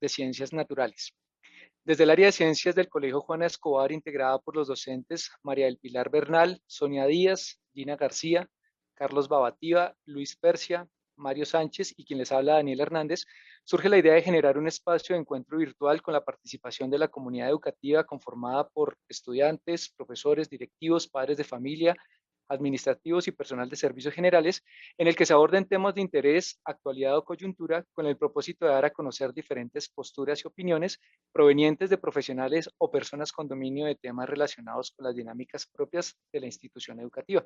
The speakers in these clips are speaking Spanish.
de Ciencias Naturales. Desde el área de Ciencias del Colegio Juana Escobar, integrada por los docentes María del Pilar Bernal, Sonia Díaz, Gina García, Carlos Babativa, Luis Persia, Mario Sánchez y quien les habla Daniel Hernández, surge la idea de generar un espacio de encuentro virtual con la participación de la comunidad educativa conformada por estudiantes, profesores, directivos, padres de familia, administrativos y personal de servicios generales, en el que se aborden temas de interés, actualidad o coyuntura, con el propósito de dar a conocer diferentes posturas y opiniones provenientes de profesionales o personas con dominio de temas relacionados con las dinámicas propias de la institución educativa.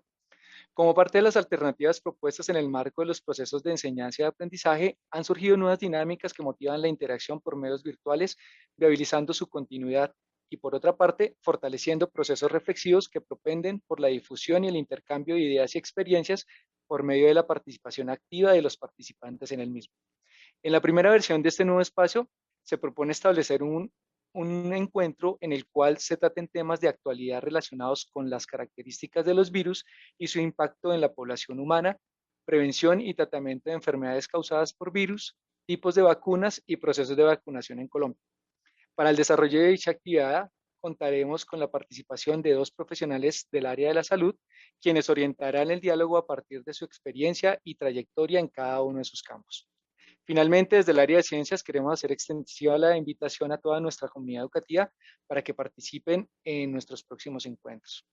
Como parte de las alternativas propuestas en el marco de los procesos de enseñanza y aprendizaje, han surgido nuevas dinámicas que motivan la interacción por medios virtuales, viabilizando su continuidad y, por otra parte, fortaleciendo procesos reflexivos que propenden por la difusión y el intercambio de ideas y experiencias por medio de la participación activa de los participantes en el mismo. En la primera versión de este nuevo espacio, se propone establecer un encuentro en el cual se traten temas de actualidad relacionados con las características de los virus y su impacto en la población humana, prevención y tratamiento de enfermedades causadas por virus, tipos de vacunas y procesos de vacunación en Colombia. Para el desarrollo de dicha actividad, contaremos con la participación de 2 profesionales del área de la salud, quienes orientarán el diálogo a partir de su experiencia y trayectoria en cada uno de sus campos. Finalmente, desde el área de ciencias queremos hacer extensiva la invitación a toda nuestra comunidad educativa para que participen en nuestros próximos encuentros.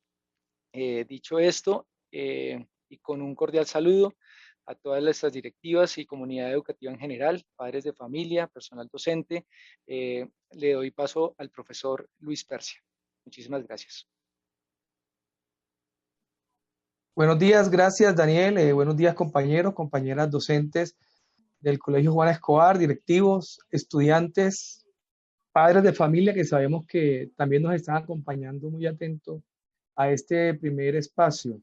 Dicho esto, y con un cordial saludo a todas nuestras directivas y comunidad educativa en general, padres de familia, personal docente, le doy paso al profesor Luis Persia. Muchísimas gracias. Buenos días, gracias Daniel. Buenos días compañeros, compañeras docentes del Colegio Juana Escobar, directivos, estudiantes, padres de familia que sabemos que también nos están acompañando muy atentos a este primer espacio.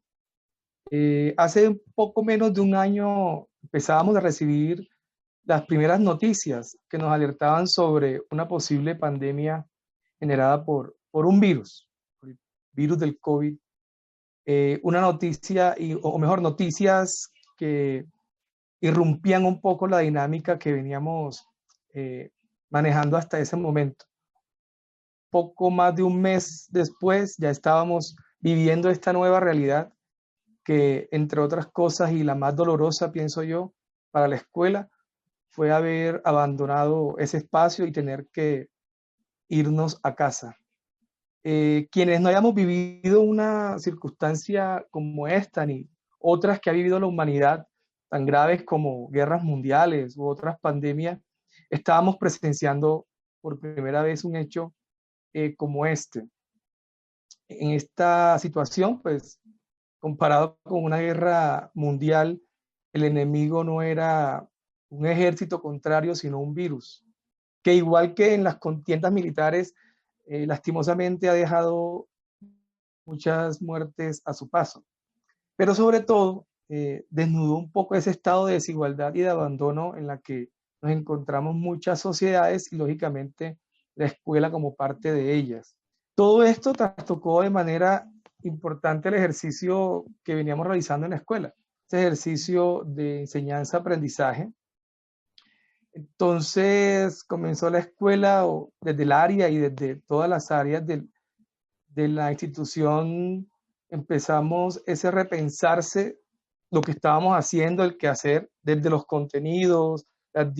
Hace un poco menos de un año empezábamos a recibir las primeras noticias que nos alertaban sobre una posible pandemia generada por un virus, el virus del COVID. Una noticia, o mejor, noticias que irrumpían un poco la dinámica que veníamos manejando hasta ese momento. Poco más de un mes después ya estábamos viviendo esta nueva realidad que, entre otras cosas, y la más dolorosa, pienso yo, para la escuela, fue haber abandonado ese espacio y tener que irnos a casa. Quienes no hayamos vivido una circunstancia como esta, ni otras que ha vivido la humanidad, tan graves como guerras mundiales u otras pandemias, estábamos presenciando por primera vez un hecho como este. En esta situación, pues, comparado con una guerra mundial, el enemigo no era un ejército contrario, sino un virus, que igual que en las contiendas militares, lastimosamente ha dejado muchas muertes a su paso. Pero sobre todo, desnudó un poco ese estado de desigualdad y de abandono en la que nos encontramos muchas sociedades y, lógicamente, la escuela como parte de ellas. Todo esto trastocó de manera importante el ejercicio que veníamos realizando en la escuela, ese ejercicio de enseñanza-aprendizaje. Entonces comenzó la escuela desde el área y desde todas las áreas de la institución. Empezamos ese repensarse lo que estábamos haciendo, el quehacer, desde los contenidos, las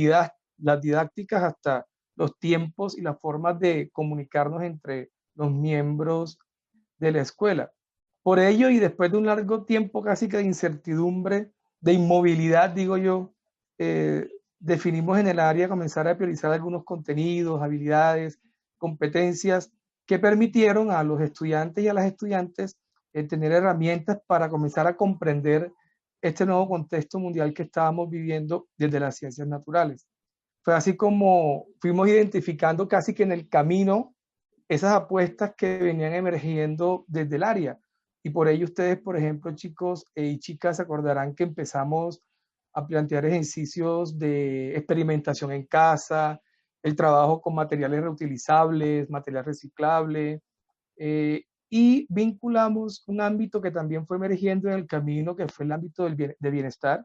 didácticas hasta los tiempos y las formas de comunicarnos entre los miembros de la escuela. Por ello, y después de un largo tiempo casi que de incertidumbre, de inmovilidad, digo yo, definimos en el área comenzar a priorizar algunos contenidos, habilidades, competencias que permitieron a los estudiantes y a las estudiantes tener herramientas para comenzar a comprender este nuevo contexto mundial que estábamos viviendo desde las ciencias naturales. Fue así como fuimos identificando casi que en el camino esas apuestas que venían emergiendo desde el área. Y por ello ustedes, por ejemplo, chicos y chicas, se acordarán que empezamos a plantear ejercicios de experimentación en casa, el trabajo con materiales reutilizables, material reciclable, y vinculamos un ámbito que también fue emergiendo en el camino, que fue el ámbito de bienestar,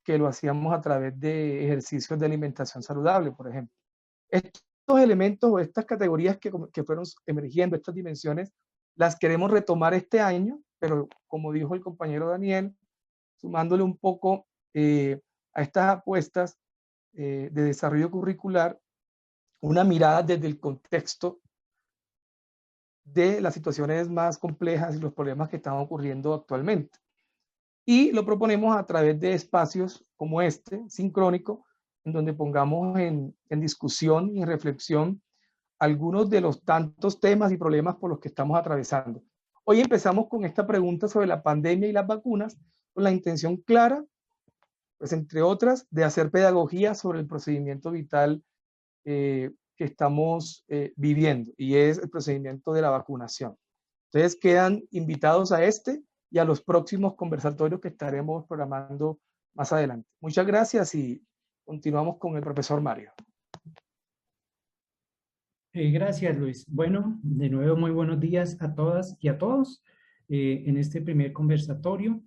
que lo hacíamos a través de ejercicios de alimentación saludable, por ejemplo. Estos elementos o estas categorías que fueron emergiendo, estas dimensiones, las queremos retomar este año, pero como dijo el compañero Daniel, sumándole un poco a estas apuestas de desarrollo curricular, una mirada desde el contexto de las situaciones más complejas y los problemas que están ocurriendo actualmente. Y lo proponemos a través de espacios como este, sincrónico, en donde pongamos en discusión y en reflexión algunos de los tantos temas y problemas por los que estamos atravesando. Hoy empezamos con esta pregunta sobre la pandemia y las vacunas, con la intención clara, pues entre otras, de hacer pedagogía sobre el procedimiento vital que estamos viviendo, y es el procedimiento de la vacunación. Ustedes quedan invitados a este y a los próximos conversatorios que estaremos programando más adelante. Muchas gracias y continuamos con el profesor Mario. Gracias, Luis. Bueno, de nuevo muy buenos días a todas y a todos. En este primer conversatorio,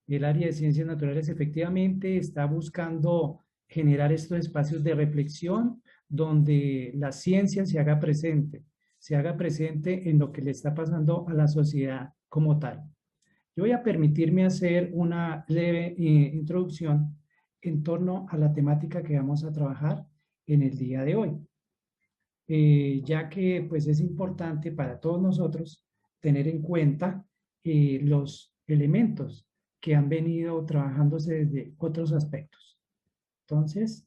el área de ciencias naturales efectivamente está buscando generar estos espacios de reflexión donde la ciencia se haga presente en lo que le está pasando a la sociedad como tal. Yo voy a permitirme hacer una leve introducción en torno a la temática que vamos a trabajar en el día de hoy. Ya que pues es importante para todos nosotros tener en cuenta los elementos que han venido trabajándose desde otros aspectos. Entonces,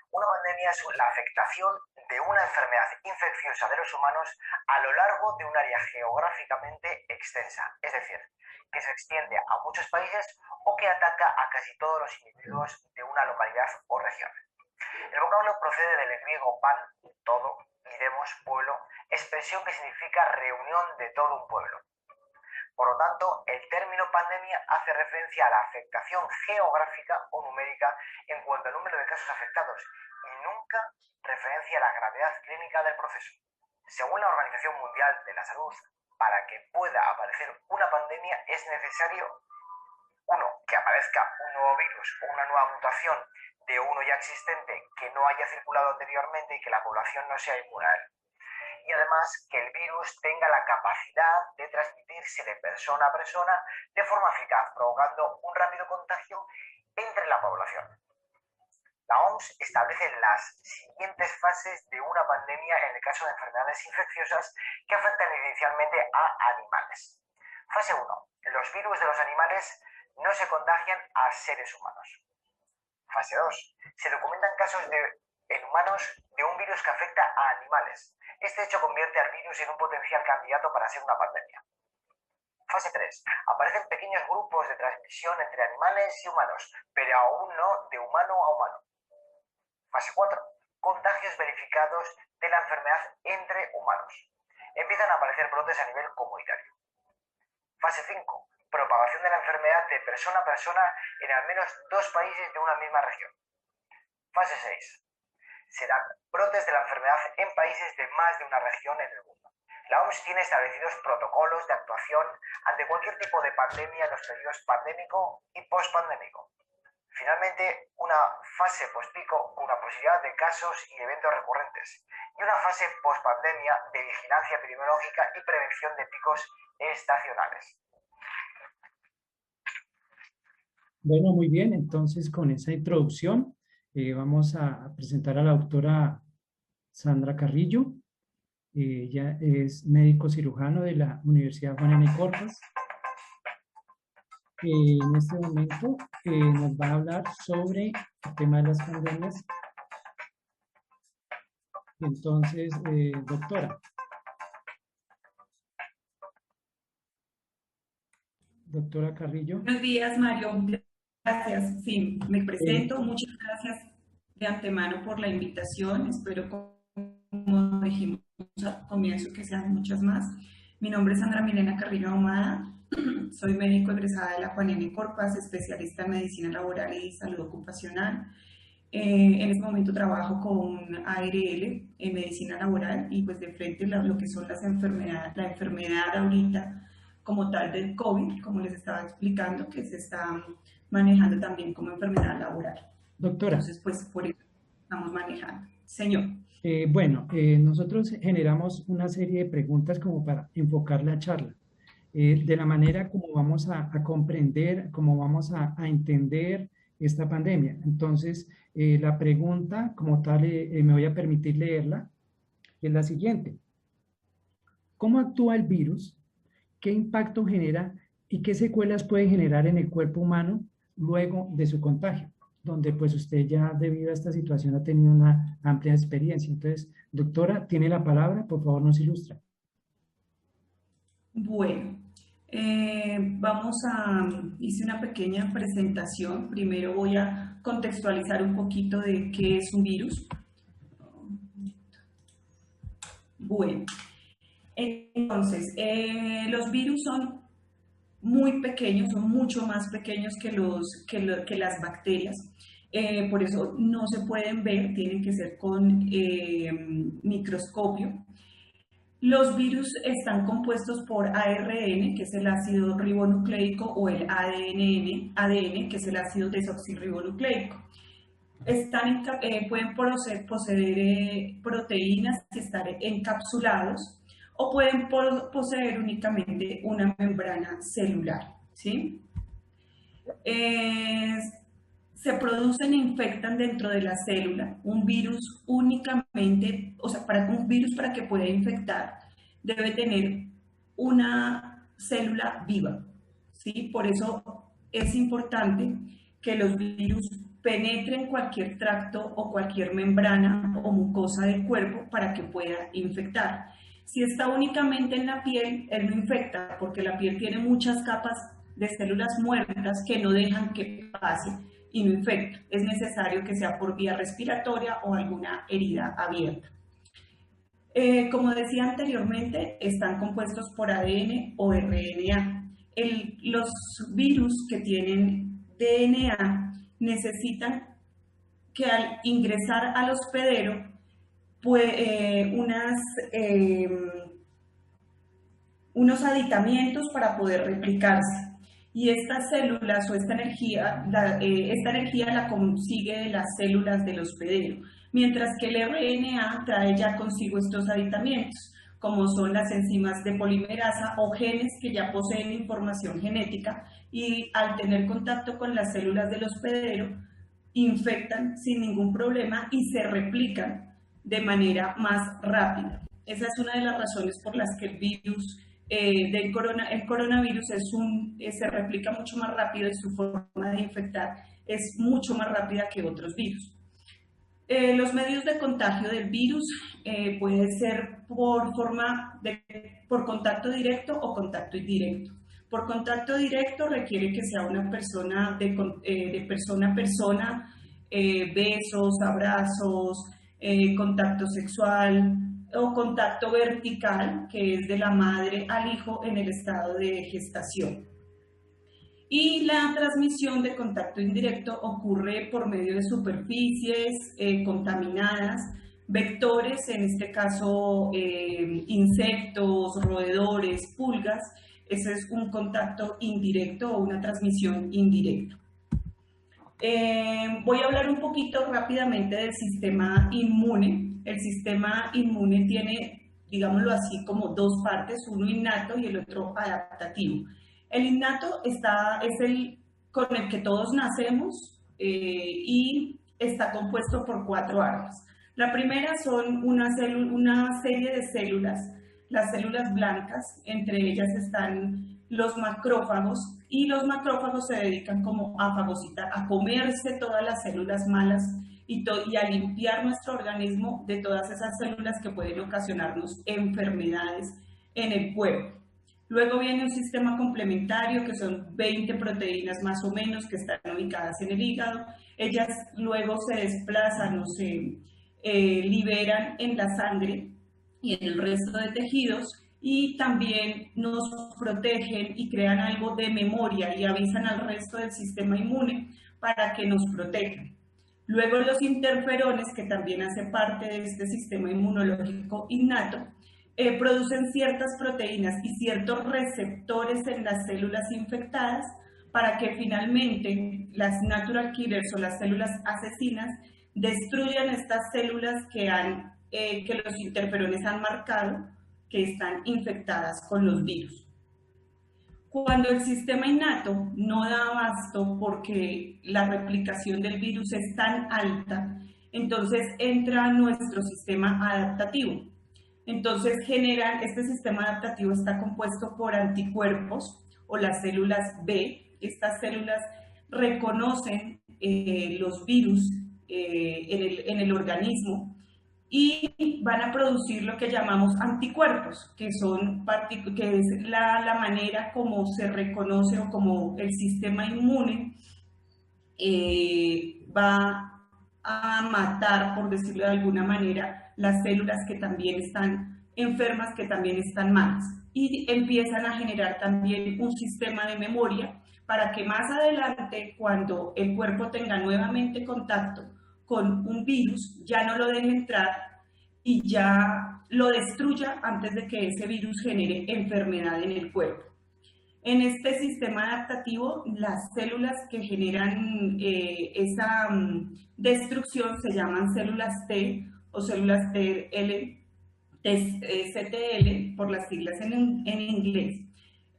una pandemia es la afectación de una enfermedad infecciosa de los humanos a lo largo de un área geográficamente extensa, es decir, que se extiende a muchos países o que ataca a casi todos los individuos de una localidad o región. El vocablo procede del griego pan, todo, y demos, pueblo, expresión que significa reunión de todo un pueblo. Por lo tanto, el término pandemia hace referencia a la afectación geográfica o numérica en cuanto al número de casos afectados y nunca referencia a la gravedad clínica del proceso. Según la Organización Mundial de la Salud, para que pueda aparecer una pandemia es necesario, uno, que aparezca un nuevo virus o una nueva mutación de uno ya existente que no haya circulado anteriormente y que la población no sea inmune a él. Y además que el virus tenga la capacidad de transmitirse de persona a persona de forma eficaz, provocando un rápido contagio entre la población. La OMS establece las siguientes fases de una pandemia en el caso de enfermedades infecciosas que afectan inicialmente a animales. Fase 1. Los virus de los animales no se contagian a seres humanos. Fase 2. Se documentan casos en humanos de un virus que afecta a animales. Este hecho convierte al virus en un potencial candidato para ser una pandemia. Fase 3. Aparecen pequeños grupos de transmisión entre animales y humanos, pero aún no de humano a humano. Fase 4. Contagios verificados de la enfermedad entre humanos. Empiezan a aparecer brotes a nivel comunitario. Fase 5. Propagación de la enfermedad de persona a persona en al menos 2 países de una misma región. Fase 6. Se dan brotes de la enfermedad en países de más de una región en el mundo. La OMS tiene establecidos protocolos de actuación ante cualquier tipo de pandemia en los periodos pandémico y pospandémico. Finalmente, una fase post-pico con una posibilidad de casos y eventos recurrentes y una fase post-pandemia de vigilancia epidemiológica y prevención de picos estacionales. bueno, muy bien. Entonces, con esa introducción, vamos a presentar a la doctora Sandra Carrillo. Ella es médico cirujano de la Universidad Juan N. Corpas. En este momento nos va a hablar sobre el tema de las pandemias. Entonces, doctora Carrillo. Buenos días, Mario. Gracias. Sí, me presento. Muchas gracias de antemano por la invitación. Espero, como dijimos al comienzo, que sean muchas más. Mi nombre es Sandra Milena Carrillo Ahumada. Soy médico egresada de la Juan N. Corpas, especialista en medicina laboral y salud ocupacional. En este momento trabajo con ARL en medicina laboral y pues de frente lo que son las enfermedades, la enfermedad ahorita como tal del COVID, como les estaba explicando, que se está manejando también como enfermedad laboral. Doctora. Entonces, pues por eso estamos manejando. Señor. Nosotros generamos una serie de preguntas como para enfocar la charla. De la manera como vamos a comprender, como vamos a entender esta pandemia. Entonces, la pregunta como tal, me voy a permitir leerla, es la siguiente. ¿Cómo actúa el virus? ¿Qué impacto genera y qué secuelas puede generar en el cuerpo humano luego de su contagio? Donde pues usted ya debido a esta situación ha tenido una amplia experiencia. Entonces, doctora, tiene la palabra, por favor nos ilustra. Bueno, hice una pequeña presentación. Primero voy a contextualizar un poquito de qué es un virus. Bueno, entonces, los virus son muy pequeños, son mucho más pequeños que las bacterias. Por eso no se pueden ver, tienen que ser con microscopio. Los virus están compuestos por ARN, que es el ácido ribonucleico, o el ADN, que es el ácido desoxirribonucleico. Pueden poseer proteínas y estar encapsulados, o pueden poseer únicamente una membrana celular, ¿sí? Se producen e infectan dentro de la célula. Un virus únicamente, o sea, un virus para que pueda infectar, debe tener una célula viva, ¿sí? Por eso es importante que los virus penetren cualquier tracto o cualquier membrana o mucosa del cuerpo para que pueda infectar. Si está únicamente en la piel, él no infecta, porque la piel tiene muchas capas de células muertas que no dejan que pase y no infecta. Es necesario que sea por vía respiratoria o alguna herida abierta. Como decía anteriormente, están compuestos por ADN o RNA. Los virus que tienen DNA necesitan que al ingresar al hospedero, unos aditamientos para poder replicarse. Y estas células o esta energía la consigue de las células del hospedero, mientras que el RNA trae ya consigo estos aditamientos, como son las enzimas de polimerasa o genes que ya poseen información genética y al tener contacto con las células del hospedero, infectan sin ningún problema y se replican de manera más rápida. Esa es una de las razones por las que el virus el coronavirus se replica mucho más rápido y su forma de infectar es mucho más rápida que otros virus. Los medios de contagio del virus puede ser por contacto directo o contacto indirecto. Por contacto directo requiere que sea una persona de persona a persona, besos, abrazos, contacto sexual, o contacto vertical, que es de la madre al hijo en el estado de gestación. Y la transmisión de contacto indirecto ocurre por medio de superficies contaminadas, vectores, en este caso insectos, roedores, pulgas. Ese es un contacto indirecto o una transmisión indirecta. Voy a hablar un poquito rápidamente del sistema inmune. El sistema inmune tiene, digámoslo así, como dos partes, uno innato y el otro adaptativo. El innato es el con el que todos nacemos y está compuesto por 4 armas. La primera son una serie de células, las células blancas, entre ellas están los macrófagos, y los macrófagos se dedican como a fagocitar, a comerse todas las células malas y a limpiar nuestro organismo de todas esas células que pueden ocasionarnos enfermedades en el cuerpo. Luego viene un sistema complementario que son 20 proteínas más o menos que están ubicadas en el hígado. Ellas luego se desplazan o se liberan en la sangre y en el resto de tejidos, y también nos protegen y crean algo de memoria y avisan al resto del sistema inmune para que nos protejan. Luego los interferones, que también hacen parte de este sistema inmunológico innato, producen ciertas proteínas y ciertos receptores en las células infectadas para que finalmente las natural killers o las células asesinas destruyan estas células que los interferones han marcado que están infectadas con los virus. Cuando el sistema innato no da abasto porque la replicación del virus es tan alta, entonces entra nuestro sistema adaptativo. Entonces este sistema adaptativo está compuesto por anticuerpos o las células B. Estas células reconocen los virus en el organismo y van a producir lo que llamamos anticuerpos, que es la manera como se reconoce o como el sistema inmune va a matar, por decirlo de alguna manera, las células que también están enfermas, que también están malas. Y empiezan a generar también un sistema de memoria para que más adelante, cuando el cuerpo tenga nuevamente contacto con un virus, ya no lo deje entrar y ya lo destruya antes de que ese virus genere enfermedad en el cuerpo. En este sistema adaptativo, las células que generan esa destrucción se llaman células T o células CTL, por las siglas en inglés.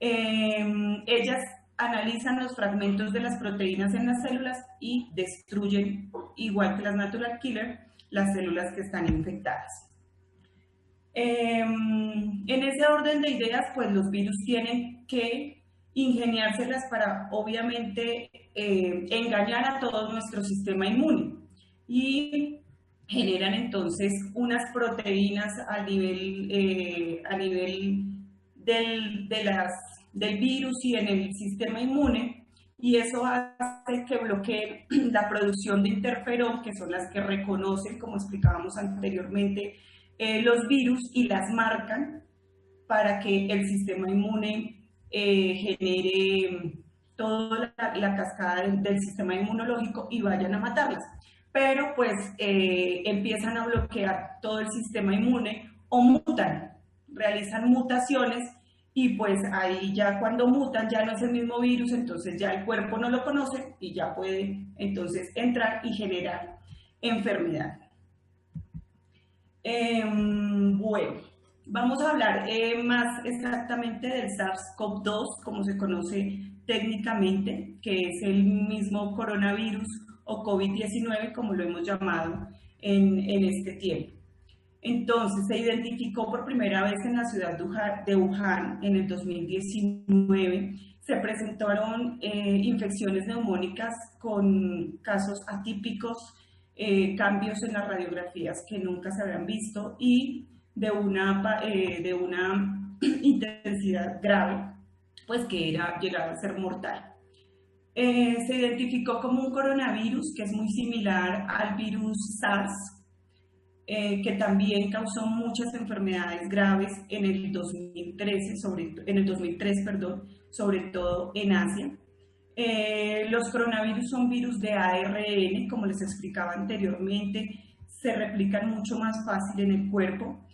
Ellas analizan los fragmentos de las proteínas en las células y destruyen, igual que las natural killer, las células que están infectadas. En ese orden de ideas, pues los virus tienen que ingeniárselas para, obviamente, engañar a todo nuestro sistema inmune y generan entonces unas proteínas a nivel del virus y en el sistema inmune, y eso hace que bloqueen la producción de interferón, que son las que reconocen, como explicábamos anteriormente, los virus y las marcan para que el sistema inmune genere toda la cascada del sistema inmunológico y vayan a matarlas. Pero pues empiezan a bloquear todo el sistema inmune o mutan, realizan mutaciones y pues ahí ya cuando mutan ya no es el mismo virus, entonces ya el cuerpo no lo conoce y ya puede entonces entrar y generar enfermedad. Bueno, vamos a hablar más exactamente del SARS-CoV-2, como se conoce técnicamente, que es el mismo coronavirus o COVID-19, como lo hemos llamado en este tiempo. Entonces, se identificó por primera vez en la ciudad de Wuhan en el 2019. Se presentaron infecciones neumónicas con casos atípicos, cambios en las radiografías que nunca se habían visto y de una intensidad grave, pues que llegaba a ser mortal. Se identificó como un coronavirus que es muy similar al virus SARS, que también causó muchas enfermedades graves en el 2003, sobre todo en Asia. Los coronavirus son virus de ARN, como les explicaba anteriormente, se replican mucho más fácil en el cuerpo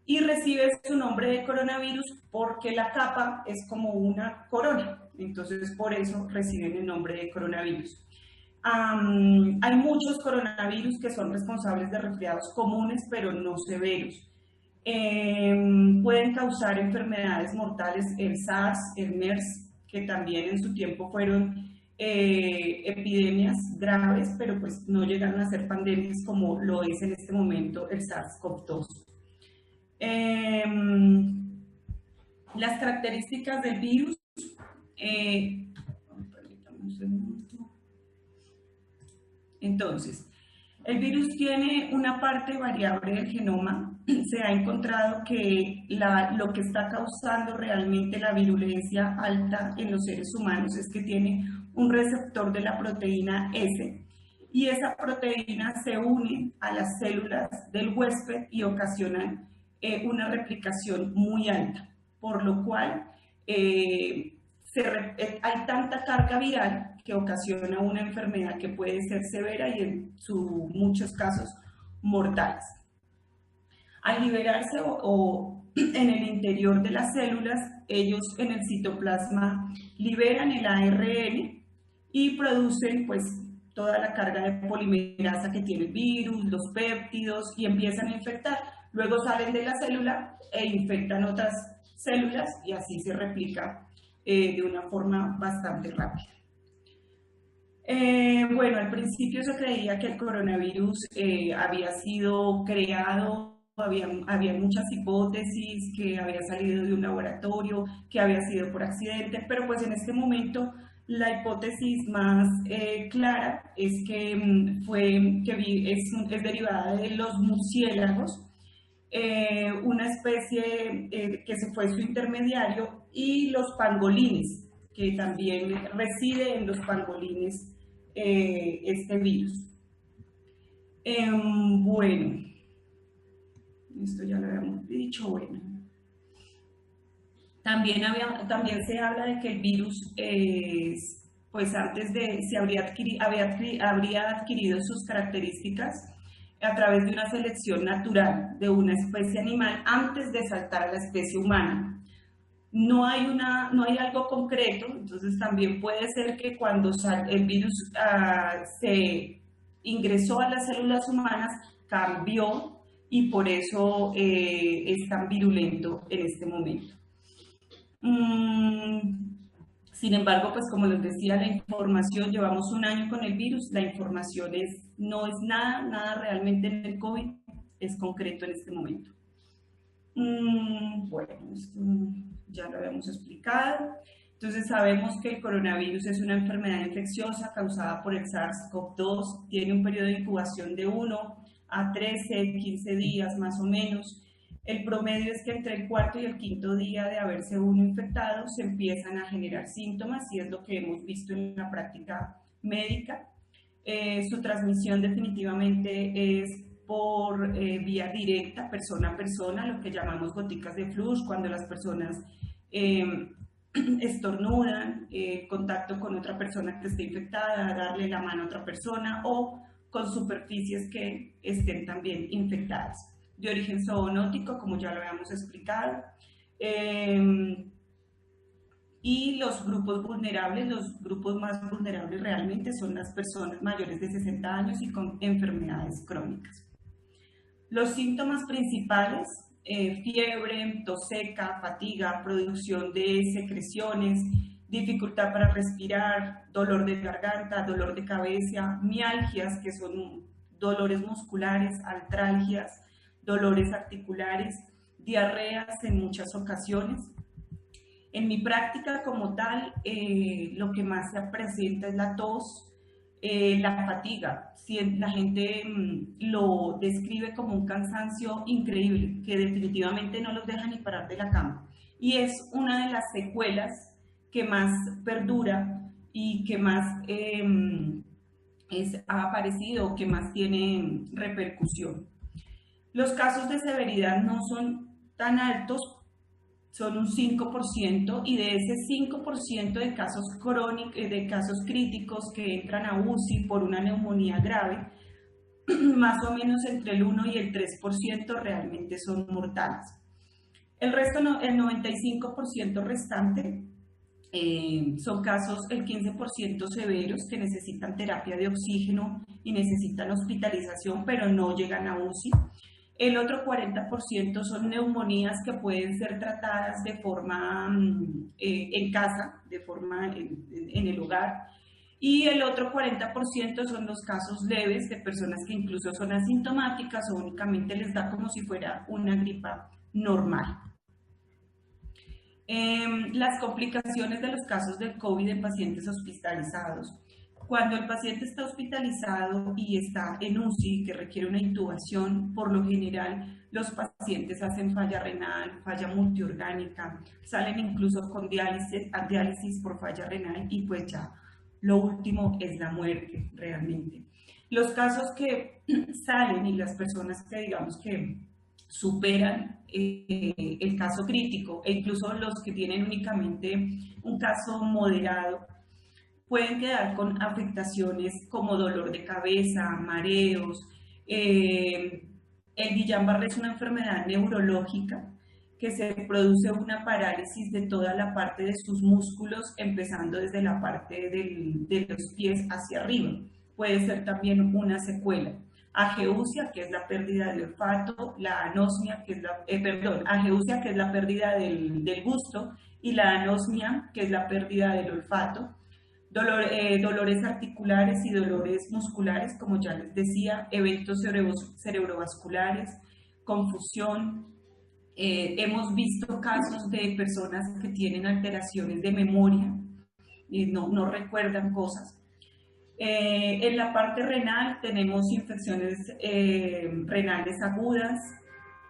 y recibe su nombre de coronavirus porque la capa es como una corona, entonces por eso reciben el nombre de coronavirus. Hay muchos coronavirus que son responsables de resfriados comunes, pero no severos. Pueden causar enfermedades mortales, el SARS, el MERS, que también en su tiempo fueron epidemias graves, pero pues no llegaron a ser pandemias como lo es en este momento el SARS-CoV-2. Las características del virus, permítame un segundo. Entonces, el virus tiene una parte variable del genoma. Se ha encontrado que lo que está causando realmente la virulencia alta en los seres humanos es que tiene un receptor de la proteína S y esa proteína se une a las células del huésped y ocasionan una replicación muy alta, por lo cual hay tanta carga viral que ocasiona una enfermedad que puede ser severa y en muchos casos mortales. Al liberarse o en el interior de las células, ellos en el citoplasma liberan el ARN y producen pues toda la carga de polimerasa que tiene el virus, los péptidos, y empiezan a infectar. Luego salen de la célula e infectan otras células y así se replica de una forma bastante rápida. Bueno, al principio se creía que el coronavirus había sido creado, había muchas hipótesis, que había salido de un laboratorio, que había sido por accidente, pero pues en este momento la hipótesis más clara es que, es derivada de los murciélagos, una especie que se fue su intermediario, y los pangolines, que también reside en los pangolines este virus. Bueno, esto ya lo habíamos dicho. Bueno, también se habla de que el virus pues antes de habría adquirido sus características a través de una selección natural de una especie animal antes de saltar a la especie humana. No hay algo concreto, entonces también puede ser que cuando el virus se ingresó a las células humanas, cambió y por eso es tan virulento en este momento. Sin embargo, pues como les decía, la información, llevamos un año con el virus, la información no es nada realmente en el COVID, es concreto en este momento. Bueno, esto ya lo habíamos explicado. Entonces sabemos que el coronavirus es una enfermedad infecciosa causada por el SARS-CoV-2, tiene un periodo de incubación de 1 a 13, 15 días más o menos. El promedio es que entre el cuarto y el quinto día de haberse uno infectado se empiezan a generar síntomas, y es lo que hemos visto en la práctica médica. Su transmisión definitivamente es por vía directa, persona a persona, lo que llamamos goticas de flujo, cuando las personas estornudan, contacto con otra persona que esté infectada, darle la mano a otra persona, o con superficies que estén también infectadas. De origen zoonótico, como ya lo habíamos explicado. Y los grupos más vulnerables realmente son las personas mayores de 60 años y con enfermedades crónicas. Los síntomas principales, fiebre, tos seca, fatiga, producción de secreciones, dificultad para respirar, dolor de garganta, dolor de cabeza, mialgias, que son dolores musculares, artralgias, dolores articulares, diarreas en muchas ocasiones. En mi práctica como tal, lo que más se presenta es la tos, la fatiga. La gente lo describe como un cansancio increíble, que definitivamente no los deja ni parar de la cama. Y es una de las secuelas que más perdura y que más ha aparecido, que más tiene repercusión. Los casos de severidad no son tan altos, son un 5%, y de ese 5% de casos críticos que entran a UCI por una neumonía grave, más o menos entre el 1 y el 3% realmente son mortales. El resto, el 95% restante, son casos, el 15% severos, que necesitan terapia de oxígeno y necesitan hospitalización, pero no llegan a UCI. El otro 40% son neumonías que pueden ser tratadas de forma en casa, de forma en el hogar. Y el otro 40% son los casos leves de personas que incluso son asintomáticas o únicamente les da como si fuera una gripa normal. Las complicaciones de los casos del COVID en pacientes hospitalizados. Cuando el paciente está hospitalizado y está en UCI, que requiere una intubación, por lo general los pacientes hacen falla renal, falla multiorgánica, salen incluso con diálisis por falla renal, y pues ya lo último es la muerte realmente. Los casos que salen y las personas que digamos que superan el caso crítico, e incluso los que tienen únicamente un caso moderado, pueden quedar con afectaciones como dolor de cabeza, mareos. El Guillain-Barré es una enfermedad neurológica que se produce una parálisis de toda la parte de sus músculos, empezando desde la parte de los pies hacia arriba. Puede ser también una secuela. Ageusia, que es la pérdida del olfato, la anosmia, que es ageusia, que es la pérdida del gusto, y la anosmia, que es la pérdida del olfato. Dolores articulares y dolores musculares, como ya les decía, eventos cerebrovasculares, confusión. Hemos visto casos de personas que tienen alteraciones de memoria y no recuerdan cosas. En la parte renal tenemos infecciones renales agudas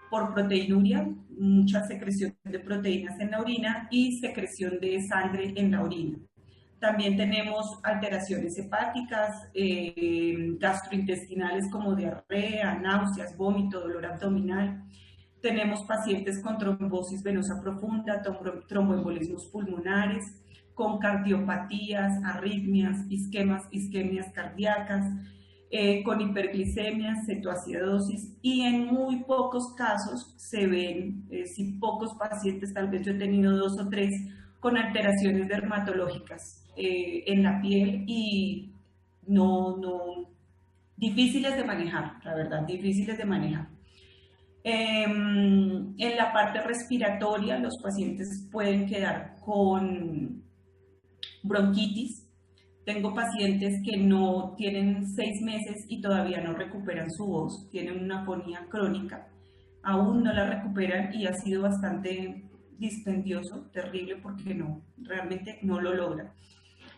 por proteinuria, mucha secreción de proteínas en la orina y secreción de sangre en la orina. También tenemos alteraciones hepáticas, gastrointestinales como diarrea, náuseas, vómito, dolor abdominal. Tenemos pacientes con trombosis venosa profunda, tromboembolismos pulmonares, con cardiopatías, arritmias, isquemias cardíacas, con hiperglicemias, cetoacidosis, y en muy pocos casos se ven, si pocos pacientes, tal vez yo he tenido 2 o 3, con alteraciones dermatológicas en la piel y difíciles de manejar, la verdad, difíciles de manejar. En la parte respiratoria, los pacientes pueden quedar con bronquitis. Tengo pacientes que no tienen 6 meses y todavía no recuperan su voz, tienen una afonía crónica, aún no la recuperan y ha sido bastante dispendioso, terrible, porque realmente no lo logran.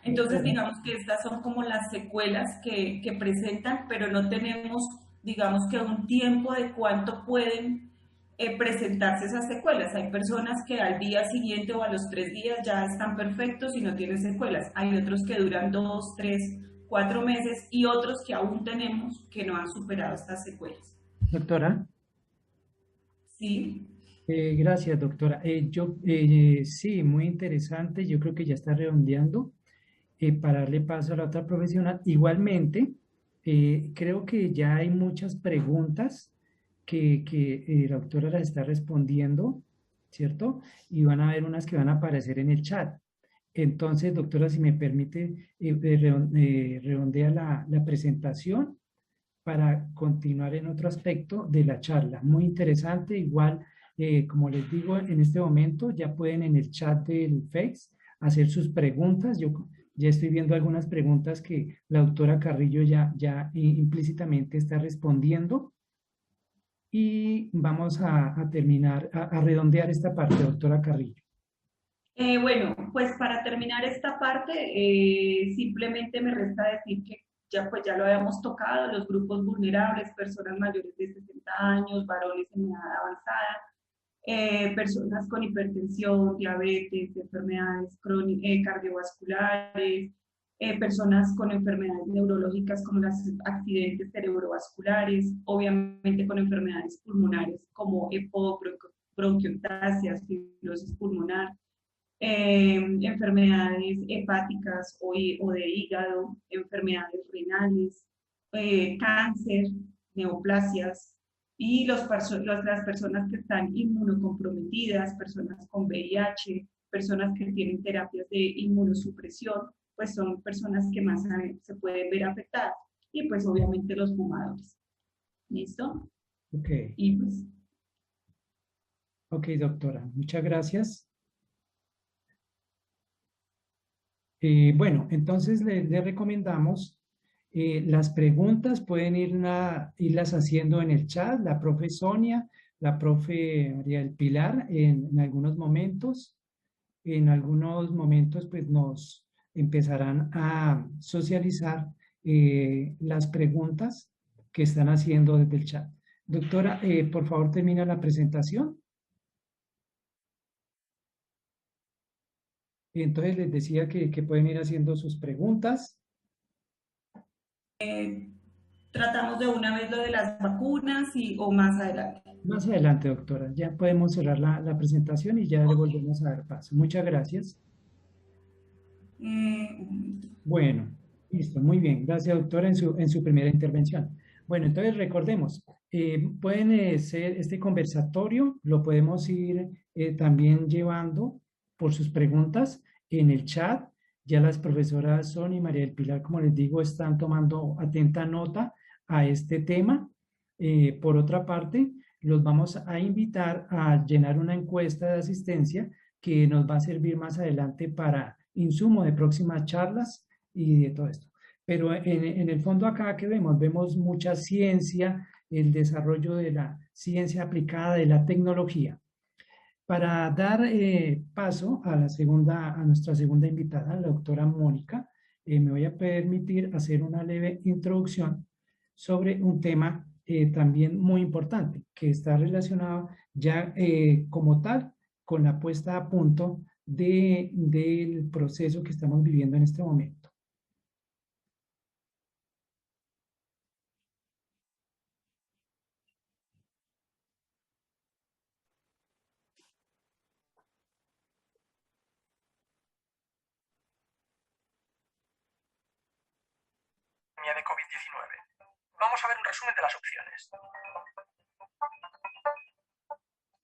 Entonces, digamos que estas son como las secuelas que presentan, pero no tenemos, digamos que un tiempo de cuánto pueden presentarse esas secuelas. Hay personas que al día siguiente o a los 3 días ya están perfectos y no tienen secuelas. Hay otros que duran 2, 3, 4 meses y otros que aún tenemos que no han superado estas secuelas. Doctora. Sí. Gracias, doctora. Sí, muy interesante. Yo creo que ya está redondeando. Para darle paso a la otra profesional. Igualmente, creo que ya hay muchas preguntas que la doctora las está respondiendo, ¿cierto? Y van a haber unas que van a aparecer en el chat. Entonces, doctora, si me permite, redondea la presentación para continuar en otro aspecto de la charla. Muy interesante. Igual, como les digo, en este momento ya pueden en el chat del Face hacer sus preguntas. Yo ya estoy viendo algunas preguntas que la doctora Carrillo ya implícitamente está respondiendo. Y vamos a terminar, a redondear esta parte, doctora Carrillo. Bueno, pues para terminar esta parte, simplemente me resta decir que ya lo habíamos tocado, los grupos vulnerables, personas mayores de 60 años, varones en edad avanzada, personas con hipertensión, diabetes, enfermedades cardiovasculares, personas con enfermedades neurológicas como los accidentes cerebrovasculares, obviamente con enfermedades pulmonares como EPOC, bronquiectasias, fibrosis pulmonar, enfermedades hepáticas o de hígado, enfermedades renales, cáncer, neoplasias, y las personas que están inmunocomprometidas, personas con VIH, personas que tienen terapias de inmunosupresión, pues son personas que más se pueden ver afectadas, y pues obviamente los fumadores. ¿Listo? Ok. Y pues... Ok, doctora, muchas gracias. Bueno, entonces le recomendamos las preguntas, pueden irlas haciendo en el chat, la profe Sonia, la profe María del Pilar, en algunos momentos. En algunos momentos pues nos empezarán a socializar las preguntas que están haciendo desde el chat. Doctora, por favor termina la presentación. Y entonces les decía que pueden ir haciendo sus preguntas. Tratamos de una vez lo de las vacunas o más adelante. Más adelante, doctora. Ya podemos cerrar la presentación y ya le volvemos a dar paso. Muchas gracias. Bueno, listo, muy bien. Gracias, doctora, en su primera intervención. Bueno, entonces recordemos, pueden ser este conversatorio, lo podemos ir también llevando por sus preguntas en el chat. Ya las profesoras Sonia y María del Pilar, como les digo, están tomando atenta nota a este tema. Por otra parte, los vamos a invitar a llenar una encuesta de asistencia que nos va a servir más adelante para insumo de próximas charlas y de todo esto. Pero en el fondo acá que vemos mucha ciencia, el desarrollo de la ciencia aplicada de la tecnología. Para dar paso a a nuestra segunda invitada, la doctora Mónica, me voy a permitir hacer una leve introducción sobre un tema también muy importante, que está relacionado ya como tal con la puesta a punto del proceso que estamos viviendo en este momento. De COVID-19. Vamos a ver un resumen de las opciones.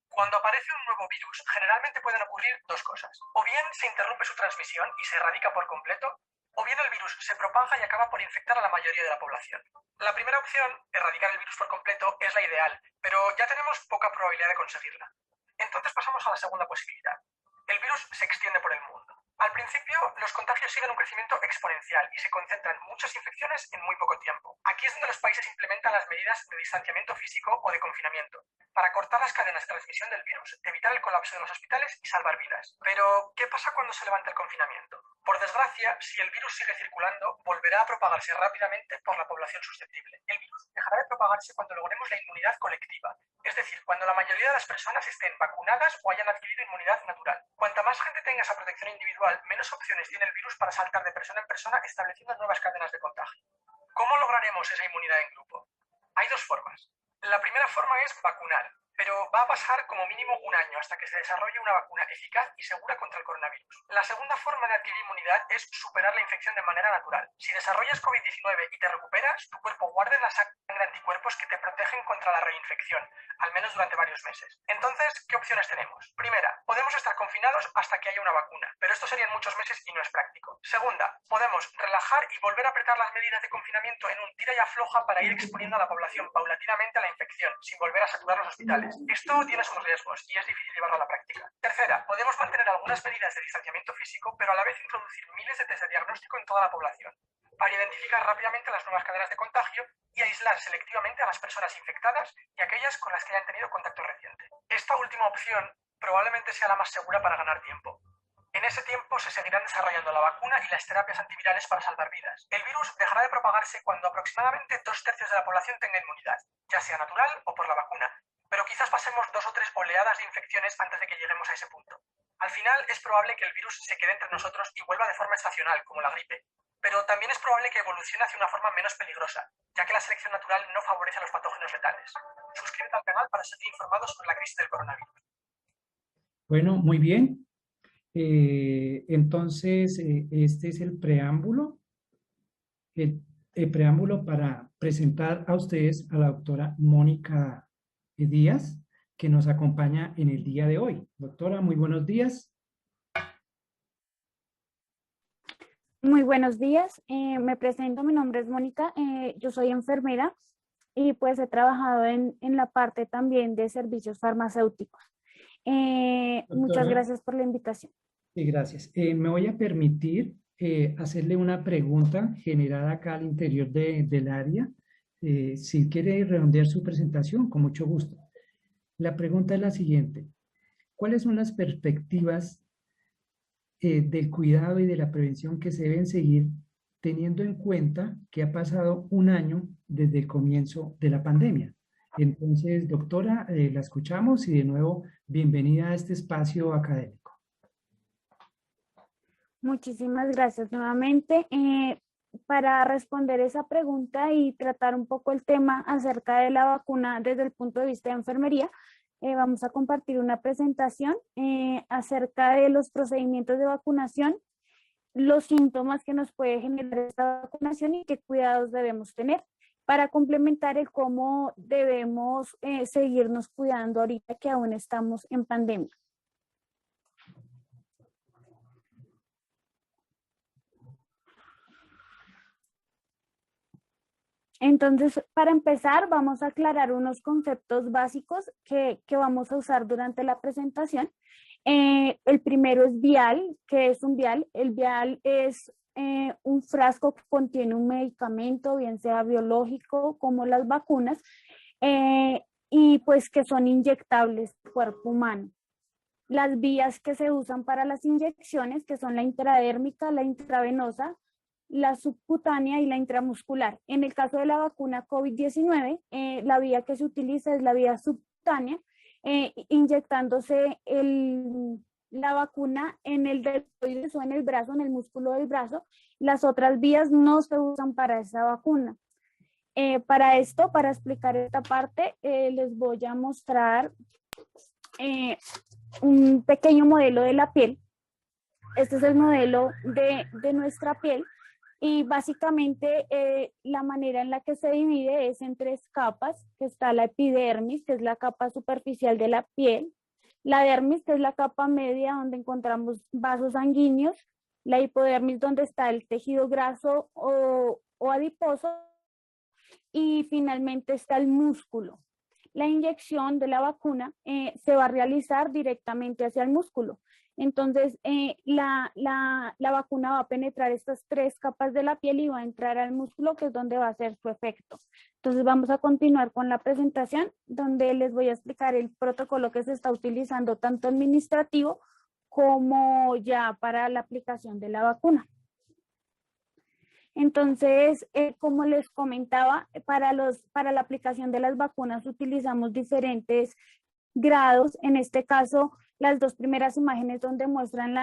Cuando aparece un nuevo virus, generalmente pueden ocurrir dos cosas. O bien se interrumpe su transmisión y se erradica por completo, o bien el virus se propaga y acaba por infectar a la mayoría de la población. La primera opción, erradicar el virus por completo, es la ideal, pero ya tenemos poca probabilidad de conseguirla. Entonces pasamos a la segunda posibilidad. El virus se extiende por el mundo. Al principio, los contagios siguen un crecimiento exponencial y se concentran muchas infecciones en muy poco tiempo. Aquí es donde los países implementan las medidas de distanciamiento físico o de confinamiento, para cortar las cadenas de transmisión del virus, evitar el colapso de los hospitales y salvar vidas. Pero, ¿qué pasa cuando se levanta el confinamiento? Por desgracia, si el virus sigue circulando, volverá a propagarse rápidamente por la población susceptible. El virus dejará de propagarse cuando logremos la inmunidad colectiva, es decir, cuando la mayoría de las personas estén vacunadas o hayan adquirido inmunidad natural. Cuanta más gente tenga esa protección individual, menos opciones tiene el virus para saltar de persona en persona, estableciendo nuevas cadenas de contagio. ¿Cómo lograremos esa inmunidad en grupo? Hay dos formas. La primera forma es vacunar, pero va a pasar como mínimo un año hasta que se desarrolle una vacuna eficaz y segura contra el coronavirus. La segunda forma de adquirir inmunidad es superar la infección de manera natural. Si desarrollas COVID-19 y te recuperas, tu cuerpo guarda en la sangre anticuerpos que te protegen contra la reinfección, al menos durante varios meses. Entonces, ¿qué opciones tenemos? Primera, podemos estar confinados hasta que haya una vacuna, pero esto serían muchos meses y no es práctico. Segunda, podemos relajar y volver a apretar las medidas de confinamiento en un tira y afloja para ir exponiendo a la población paulatinamente a la infección, sin volver a saturar los hospitales. Esto tiene sus riesgos y es difícil llevarlo a la práctica. Tercera, podemos mantener algunas medidas de distanciamiento físico, pero a la vez introducir miles de test de diagnóstico en toda la población, para identificar rápidamente las nuevas cadenas de contagio y aislar selectivamente a las personas infectadas y aquellas con las que hayan tenido contacto reciente. Esta última opción probablemente sea la más segura para ganar tiempo. En ese tiempo se seguirán desarrollando la vacuna y las terapias antivirales para salvar vidas. El virus dejará de propagarse cuando aproximadamente 2/3 de la población tenga inmunidad, ya sea natural o por la vacuna, pero quizás pasemos 2 o 3 oleadas de infecciones antes de que lleguemos a ese punto. Al final es probable que el virus se quede entre nosotros y vuelva de forma estacional, como la gripe, pero también es probable que evolucione hacia una forma menos peligrosa, ya que la selección natural no favorece a los patógenos letales. Suscríbete al canal para seguir informados sobre la crisis del coronavirus. Bueno, muy bien. Entonces, este es el preámbulo para presentar a ustedes a la doctora Mónica Díaz, que nos acompaña en el día de hoy. Doctora, muy buenos días. Muy buenos días, me presento, mi nombre es Mónica, yo soy enfermera y pues he trabajado en la parte también de servicios farmacéuticos. Muchas gracias por la invitación. Sí, gracias. Me voy a permitir hacerle una pregunta generada acá al interior del área. Si quiere redondear su presentación, con mucho gusto. La pregunta es la siguiente. ¿Cuáles son las perspectivas del cuidado y de la prevención que se deben seguir teniendo en cuenta que ha pasado un año desde el comienzo de la pandemia? Entonces, doctora, la escuchamos y de nuevo, bienvenida a este espacio académico. Muchísimas gracias nuevamente. Para responder esa pregunta y tratar un poco el tema acerca de la vacuna desde el punto de vista de enfermería, vamos a compartir una presentación acerca de los procedimientos de vacunación, los síntomas que nos puede generar esta vacunación y qué cuidados debemos tener. para complementar el cómo debemos seguirnos cuidando ahorita que aún estamos en pandemia. Entonces, para empezar, vamos a aclarar unos conceptos básicos que vamos a usar durante la presentación. El primero es vial. ¿Qué es un vial? El vial es un frasco que contiene un medicamento, bien sea biológico como las vacunas, y pues que son inyectables al cuerpo humano. Las vías que se usan para las inyecciones, que son la intradérmica, la intravenosa, la subcutánea y la intramuscular. En el caso de la vacuna COVID-19, la vía que se utiliza es la vía subcutánea, inyectándose la vacuna en el deltoides o en el brazo, en el músculo del brazo. Las otras vías no se usan para esa vacuna. Para esto, para explicar esta parte, les voy a mostrar un pequeño modelo de la piel. Este es el modelo de nuestra piel. Y básicamente la manera en la que se divide es en 3 capas, que está la epidermis, que es la capa superficial de la piel, la dermis, que es la capa media donde encontramos vasos sanguíneos, la hipodermis, donde está el tejido graso o adiposo, y finalmente está el músculo. La inyección de la vacuna se va a realizar directamente hacia el músculo. Entonces, la vacuna va a penetrar estas 3 capas de la piel y va a entrar al músculo, que es donde va a hacer su efecto. Entonces, vamos a continuar con la presentación, donde les voy a explicar el protocolo que se está utilizando, tanto administrativo como ya para la aplicación de la vacuna. Entonces, como les comentaba, para la aplicación de las vacunas utilizamos diferentes grados. En este caso, las 2 primeras imágenes donde muestran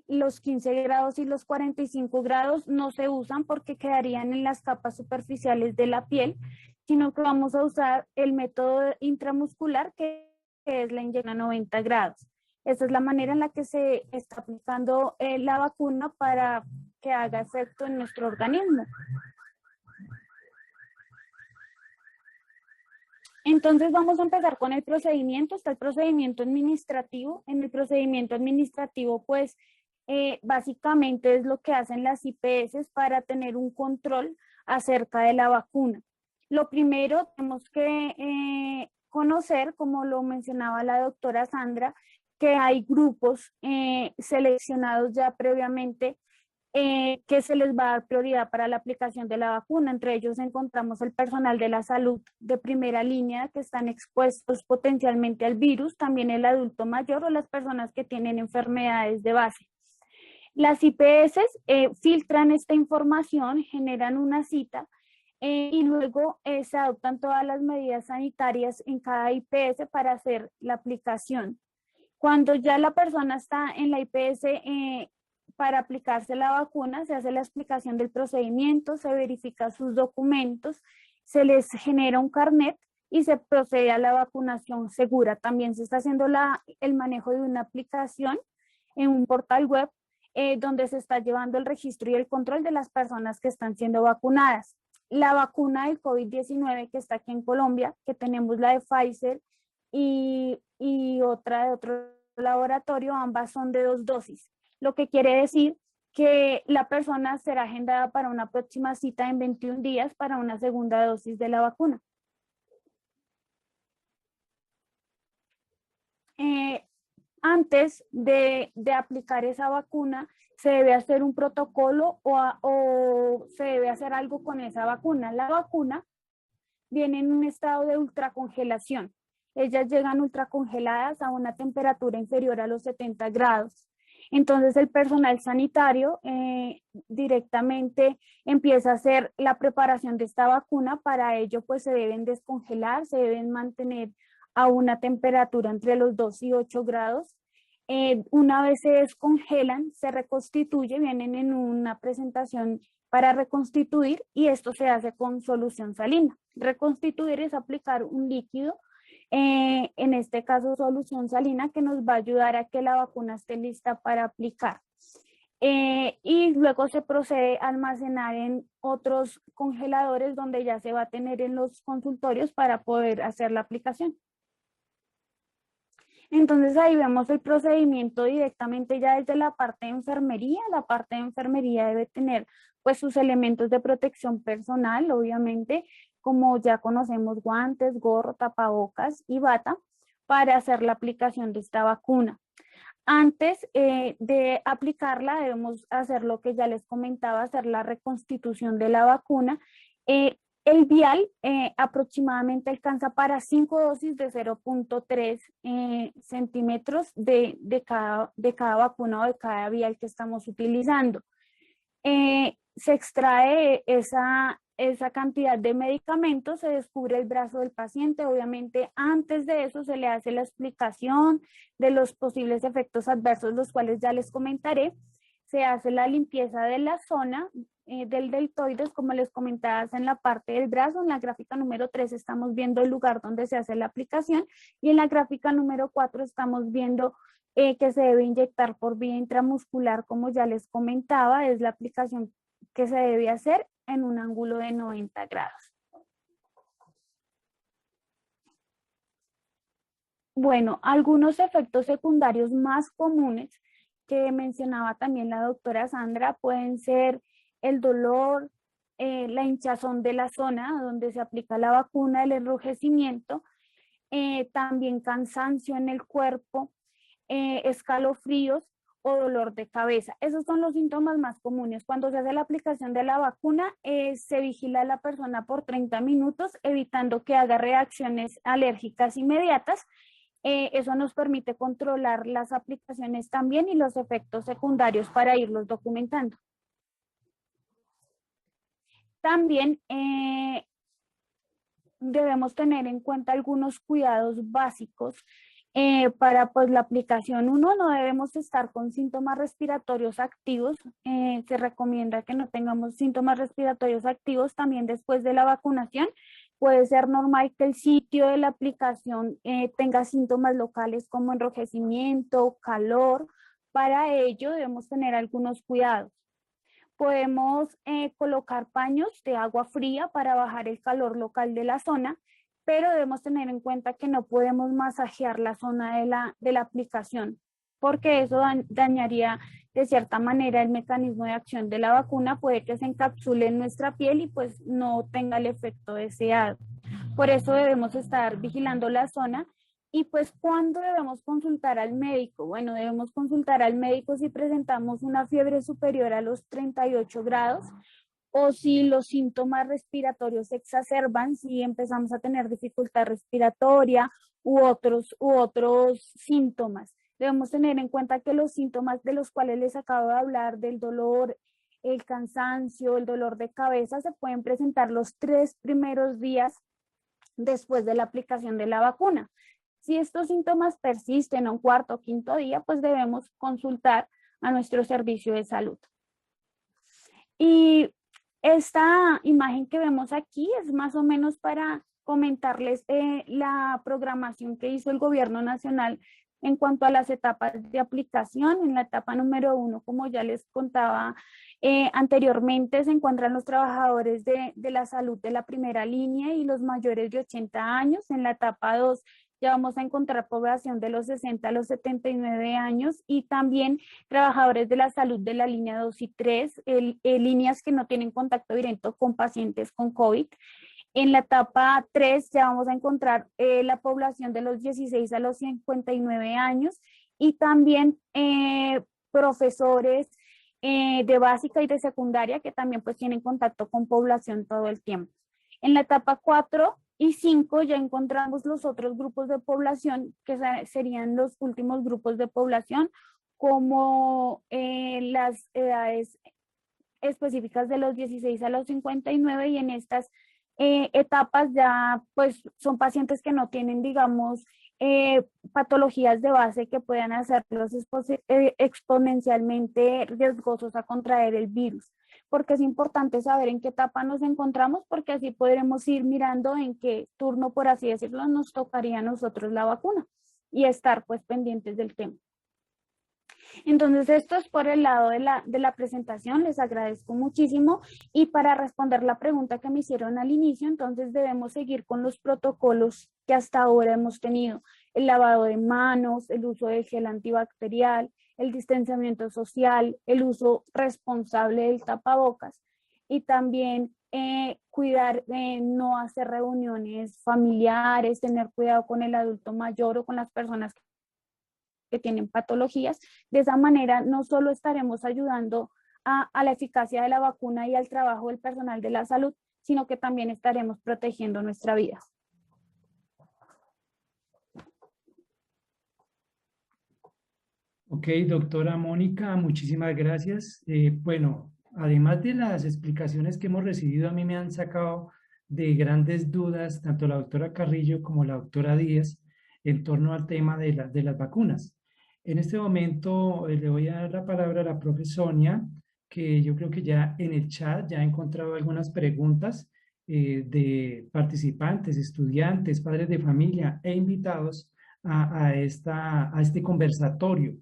los 15 grados y los 45 grados no se usan porque quedarían en las capas superficiales de la piel, sino que vamos a usar el método intramuscular, que es la inyección a 90 grados. Esta es la manera en la que se está aplicando la vacuna para que haga efecto en nuestro organismo. Entonces vamos a empezar con el procedimiento. Está el procedimiento administrativo. En el procedimiento administrativo, pues básicamente es lo que hacen las IPS para tener un control acerca de la vacuna. Lo primero tenemos que conocer, como lo mencionaba la doctora Sandra, que hay grupos seleccionados ya previamente que se les va a dar prioridad para la aplicación de la vacuna. Entre ellos encontramos el personal de la salud de primera línea que están expuestos potencialmente al virus, también el adulto mayor o las personas que tienen enfermedades de base. Las IPS filtran esta información, generan una cita y luego se adoptan todas las medidas sanitarias en cada IPS para hacer la aplicación. Cuando ya la persona está en la IPS para aplicarse la vacuna, se hace la explicación del procedimiento, se verifica sus documentos, se les genera un carnet y se procede a la vacunación segura. También se está haciendo el manejo de una aplicación en un portal web donde se está llevando el registro y el control de las personas que están siendo vacunadas. La vacuna del COVID-19 que está aquí en Colombia, que tenemos la de Pfizer y otra de otro laboratorio, ambas son de 2 dosis. Lo que quiere decir que la persona será agendada para una próxima cita en 21 días para una segunda dosis de la vacuna. Antes de aplicar esa vacuna, se debe hacer un protocolo o se debe hacer algo con esa vacuna. La vacuna viene en un estado de ultracongelación. Ellas llegan ultracongeladas a una temperatura inferior a los 70 grados. Entonces el personal sanitario directamente empieza a hacer la preparación de esta vacuna. Para ello pues se deben descongelar, se deben mantener a una temperatura entre los 2 y 8 grados. Una vez se descongelan, se reconstituye, vienen en una presentación para reconstituir y esto se hace con solución salina. Reconstituir es aplicar un líquido, en este caso solución salina, que nos va a ayudar a que la vacuna esté lista para aplicar. y luego se procede a almacenar en otros congeladores donde ya se va a tener en los consultorios para poder hacer la aplicación. Entonces ahí vemos el procedimiento directamente ya desde la parte de enfermería. La parte de enfermería debe tener pues sus elementos de protección personal, obviamente, como ya conocemos, guantes, gorro, tapabocas y bata para hacer la aplicación de esta vacuna. Antes de aplicarla debemos hacer lo que ya les comentaba, hacer la reconstitución de la vacuna. El vial aproximadamente alcanza para 5 dosis de 0.3 centímetros de cada vacuna o de cada vial que estamos utilizando. Se extrae esa cantidad de medicamentos, se descubre el brazo del paciente. Obviamente antes de eso se le hace la explicación de los posibles efectos adversos, los cuales ya les comentaré. Se hace la limpieza de la zona del deltoides, como les comentaba, en la parte del brazo. En la gráfica número 3 estamos viendo el lugar donde se hace la aplicación y en la gráfica número 4 estamos viendo que se debe inyectar por vía intramuscular, como ya les comentaba, es la aplicación que se debe hacer en un ángulo de 90 grados. Bueno, algunos efectos secundarios más comunes que mencionaba también la doctora Sandra pueden ser el dolor, la hinchazón de la zona donde se aplica la vacuna, el enrojecimiento, también cansancio en el cuerpo, escalofríos o dolor de cabeza. Esos son los síntomas más comunes. Cuando se hace la aplicación de la vacuna, se vigila a la persona por 30 minutos, evitando que haga reacciones alérgicas inmediatas. Eso nos permite controlar las aplicaciones también y los efectos secundarios para irlos documentando. También debemos tener en cuenta algunos cuidados básicos para pues, la aplicación. Uno, no debemos estar con síntomas respiratorios activos. Se recomienda que no tengamos síntomas respiratorios activos también después de la vacunación. Puede ser normal que el sitio de la aplicación tenga síntomas locales como enrojecimiento, calor. Para ello debemos tener algunos cuidados. Podemos colocar paños de agua fría para bajar el calor local de la zona, pero debemos tener en cuenta que no podemos masajear la zona de la aplicación, porque eso dañaría de cierta manera el mecanismo de acción de la vacuna, puede que se encapsule en nuestra piel y pues no tenga el efecto deseado. Por eso debemos estar vigilando la zona. Y pues, ¿cuándo debemos consultar al médico? Bueno, debemos consultar al médico si presentamos una fiebre superior a los 38 grados o si los síntomas respiratorios se exacerban, si empezamos a tener dificultad respiratoria u otros síntomas. Debemos tener en cuenta que los síntomas de los cuales les acabo de hablar, del dolor, el cansancio, el dolor de cabeza, se pueden presentar los 3 primeros días después de la aplicación de la vacuna. Si estos síntomas persisten un cuarto o quinto día, pues debemos consultar a nuestro servicio de salud. Y esta imagen que vemos aquí es más o menos para comentarles la programación que hizo el Gobierno Nacional en cuanto a las etapas de aplicación. En la etapa número 1, como ya les contaba anteriormente, se encuentran los trabajadores de la salud de la primera línea y los mayores de 80 años. En la etapa 2, ya vamos a encontrar población de los 60 a los 79 años y también trabajadores de la salud de la línea 2 y 3, líneas que no tienen contacto directo con pacientes con COVID. En la etapa 3 ya vamos a encontrar la población de los 16 a los 59 años y también profesores de básica y de secundaria que también pues tienen contacto con población todo el tiempo. En la etapa 4 y 5 ya encontramos los otros grupos de población que serían los últimos grupos de población como las edades específicas de los 16 a los 59 y en estas etapas ya pues son pacientes que no tienen digamos patologías de base que puedan hacerlos exponencialmente riesgosos a contraer el virus, porque es importante saber en qué etapa nos encontramos porque así podremos ir mirando en qué turno, por así decirlo, nos tocaría a nosotros la vacuna y estar pues pendientes del tema. Entonces, esto es por el lado de la presentación, les agradezco muchísimo. Y para responder la pregunta que me hicieron al inicio, entonces debemos seguir con los protocolos que hasta ahora hemos tenido: el lavado de manos, el uso de gel antibacterial, el distanciamiento social, el uso responsable del tapabocas, y también cuidar de no hacer reuniones familiares, tener cuidado con el adulto mayor o con las personas que tienen patologías. De esa manera no solo estaremos ayudando a la eficacia de la vacuna y al trabajo del personal de la salud, sino que también estaremos protegiendo nuestra vida. Ok, doctora Mónica, muchísimas gracias. Bueno, además de las explicaciones que hemos recibido, a mí me han sacado de grandes dudas tanto la doctora Carrillo como la doctora Díaz en torno al tema de las vacunas. En este momento le voy a dar la palabra a la profe Sonia, que yo creo que ya en el chat ya ha encontrado algunas preguntas de participantes, estudiantes, padres de familia e invitados a este conversatorio.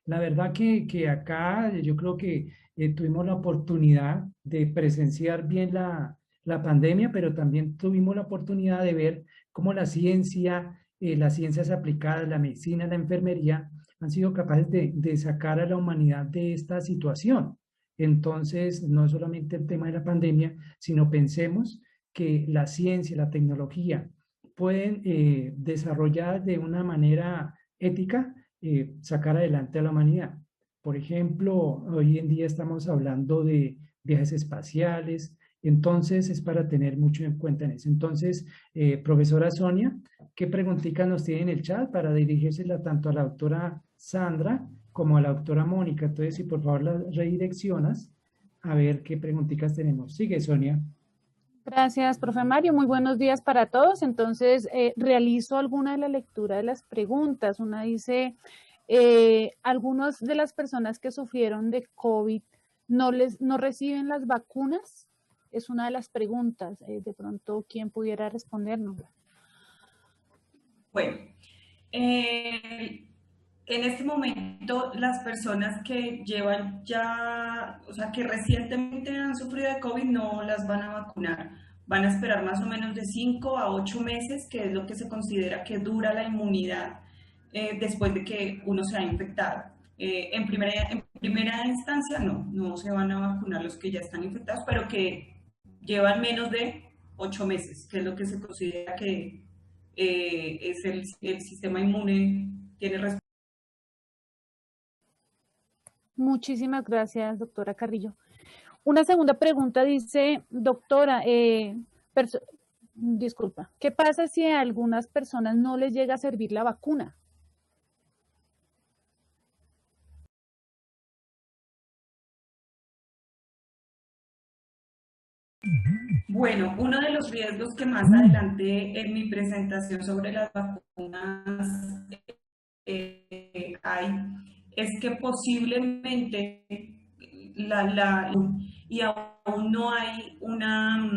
La verdad que acá yo creo que tuvimos la oportunidad de presenciar bien la pandemia, pero también tuvimos la oportunidad de ver cómo la ciencia, las ciencias aplicadas, la medicina, la enfermería, han sido capaces de sacar a la humanidad de esta situación. Entonces, no solamente el tema de la pandemia, sino pensemos que la ciencia, la tecnología pueden desarrollar de una manera ética sacar adelante a la humanidad. Por ejemplo, hoy en día estamos hablando de viajes espaciales, entonces es para tener mucho en cuenta en eso. Entonces, profesora Sonia, ¿qué preguntitas nos tiene en el chat para dirigírsela tanto a la doctora Sandra como a la doctora Mónica? Entonces, si por favor las redireccionas, a ver qué preguntitas tenemos. Sigue, Sonia. Gracias, profe Mario. Muy buenos días para todos. Entonces, realizo alguna de la lectura de las preguntas. Una dice, algunas de las personas que sufrieron de COVID no reciben las vacunas. Es una de las preguntas. De pronto, ¿quién pudiera respondernos? Bueno, en este momento las personas que llevan ya, o sea, que recientemente han sufrido de COVID no las van a vacunar. Van a esperar más o menos de 5 a 8 meses, que es lo que se considera que dura la inmunidad después de que uno se ha infectado. En primera instancia no se van a vacunar los que ya están infectados, pero que llevan menos de 8 meses, que es lo que se considera que es el sistema inmune tiene respuesta. Muchísimas gracias, doctora Carrillo. Una segunda pregunta dice, doctora, disculpa, ¿qué pasa si a algunas personas no les llega a servir la vacuna? Bueno, uno de los riesgos que más adelante en mi presentación sobre las vacunas hay es que posiblemente y aún no hay una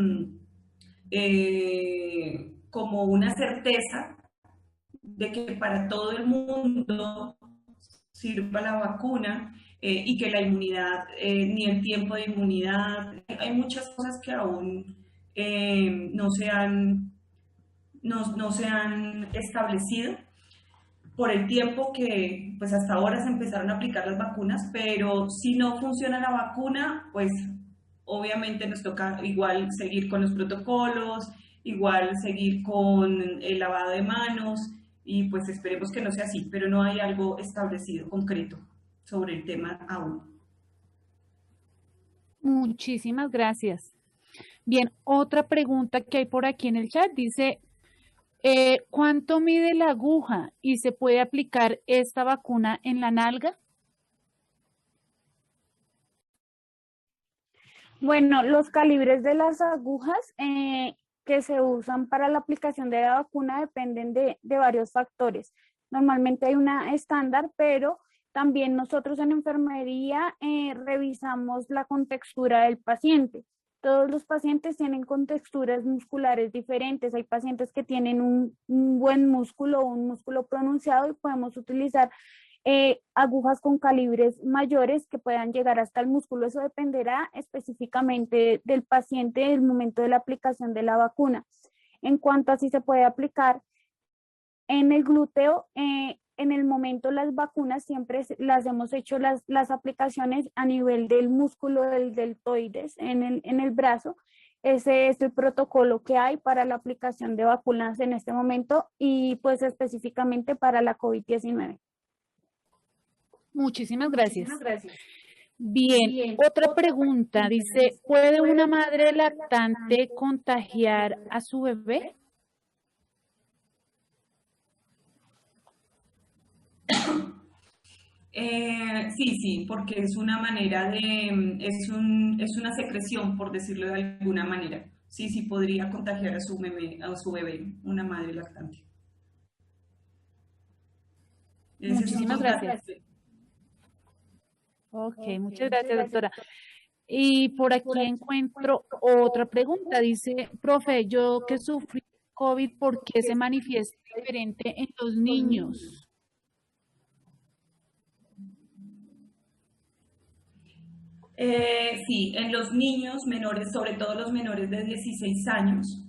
como una certeza de que para todo el mundo sirva la vacuna y que la inmunidad, ni el tiempo de inmunidad, hay muchas cosas que aún no se han establecido por el tiempo que pues hasta ahora se empezaron a aplicar las vacunas, pero si no funciona la vacuna, pues obviamente nos toca igual seguir con los protocolos, igual seguir con el lavado de manos y pues esperemos que no sea así, pero no hay algo establecido, concreto sobre el tema aún. Muchísimas gracias. Bien, otra pregunta que hay por aquí en el chat dice, ¿cuánto mide la aguja y se puede aplicar esta vacuna en la nalga? Bueno, los calibres de las agujas que se usan para la aplicación de la vacuna dependen de varios factores. Normalmente hay una estándar, pero también nosotros en enfermería revisamos la contextura del paciente. Todos los pacientes tienen contexturas musculares diferentes. Hay pacientes que tienen un buen músculo o un músculo pronunciado y podemos utilizar agujas con calibres mayores que puedan llegar hasta el músculo. Eso dependerá específicamente del paciente en el momento de la aplicación de la vacuna. En cuanto a si se puede aplicar en el glúteo, en el momento las vacunas siempre las hemos hecho las aplicaciones a nivel del músculo del deltoides en el brazo. Ese es el protocolo que hay para la aplicación de vacunas en este momento y pues específicamente para la COVID-19. Muchísimas gracias. Bien, otra pregunta. Dice, ¿puede una madre lactante contagiar a su bebé? Sí, porque es una manera de, es una secreción, por decirlo de alguna manera. Sí, podría contagiar a su bebé, una madre lactante. Muchísimas gracias. Ok, muchas gracias, doctora. Y por aquí encuentro otra pregunta. Dice, profe, yo que sufrí COVID, ¿por qué se manifiesta diferente en los niños? Sí, en los niños menores, sobre todo los menores de 16 años,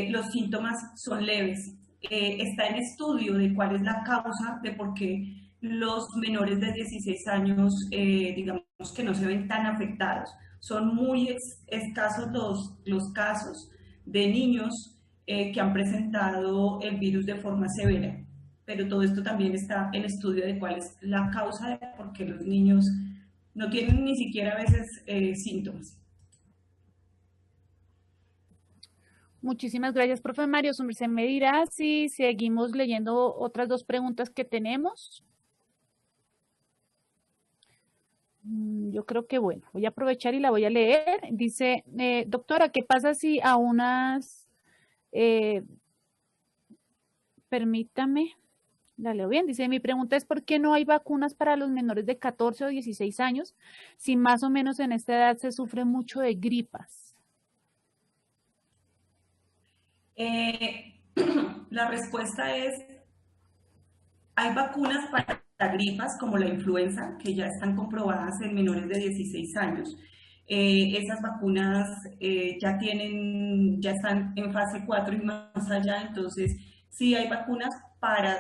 los síntomas son leves. Está en estudio de cuál es la causa de por qué los menores de 16 años, digamos que no se ven tan afectados. Son muy escasos los casos de niños que han presentado el virus de forma severa. Pero todo esto también está en estudio de cuál es la causa de por qué los niños no tienen ni siquiera a veces síntomas. Muchísimas gracias, profe Mario. Se me dirá si seguimos leyendo otras dos preguntas que tenemos. Yo creo que bueno, voy a aprovechar y la voy a leer. Dice, doctora, ¿qué pasa si a unas, permítame, la leo bien, dice, mi pregunta es ¿por qué no hay vacunas para los menores de 14 o 16 años si más o menos en esta edad se sufre mucho de gripas? La respuesta es, hay vacunas para gripas como la influenza que ya están comprobadas en menores de 16 años. Esas vacunas ya están en fase 4 y más allá, entonces sí hay vacunas para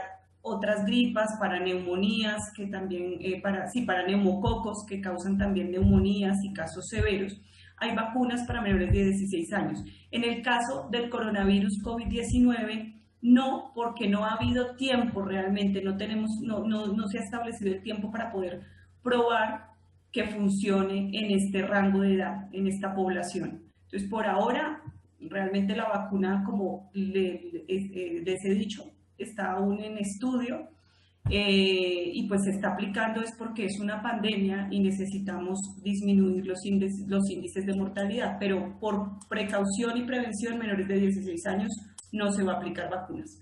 otras gripas, para neumonías, que también, para neumococos que causan también neumonías y casos severos. Hay vacunas para menores de 16 años. En el caso del coronavirus COVID-19, no, porque no ha habido tiempo realmente, no se ha establecido el tiempo para poder probar que funcione en este rango de edad, en esta población. Entonces, por ahora, realmente la vacuna, como les he dicho, está aún en estudio y pues se está aplicando es porque es una pandemia y necesitamos disminuir los índices de mortalidad, pero por precaución y prevención, menores de 16 años no se va a aplicar vacunas.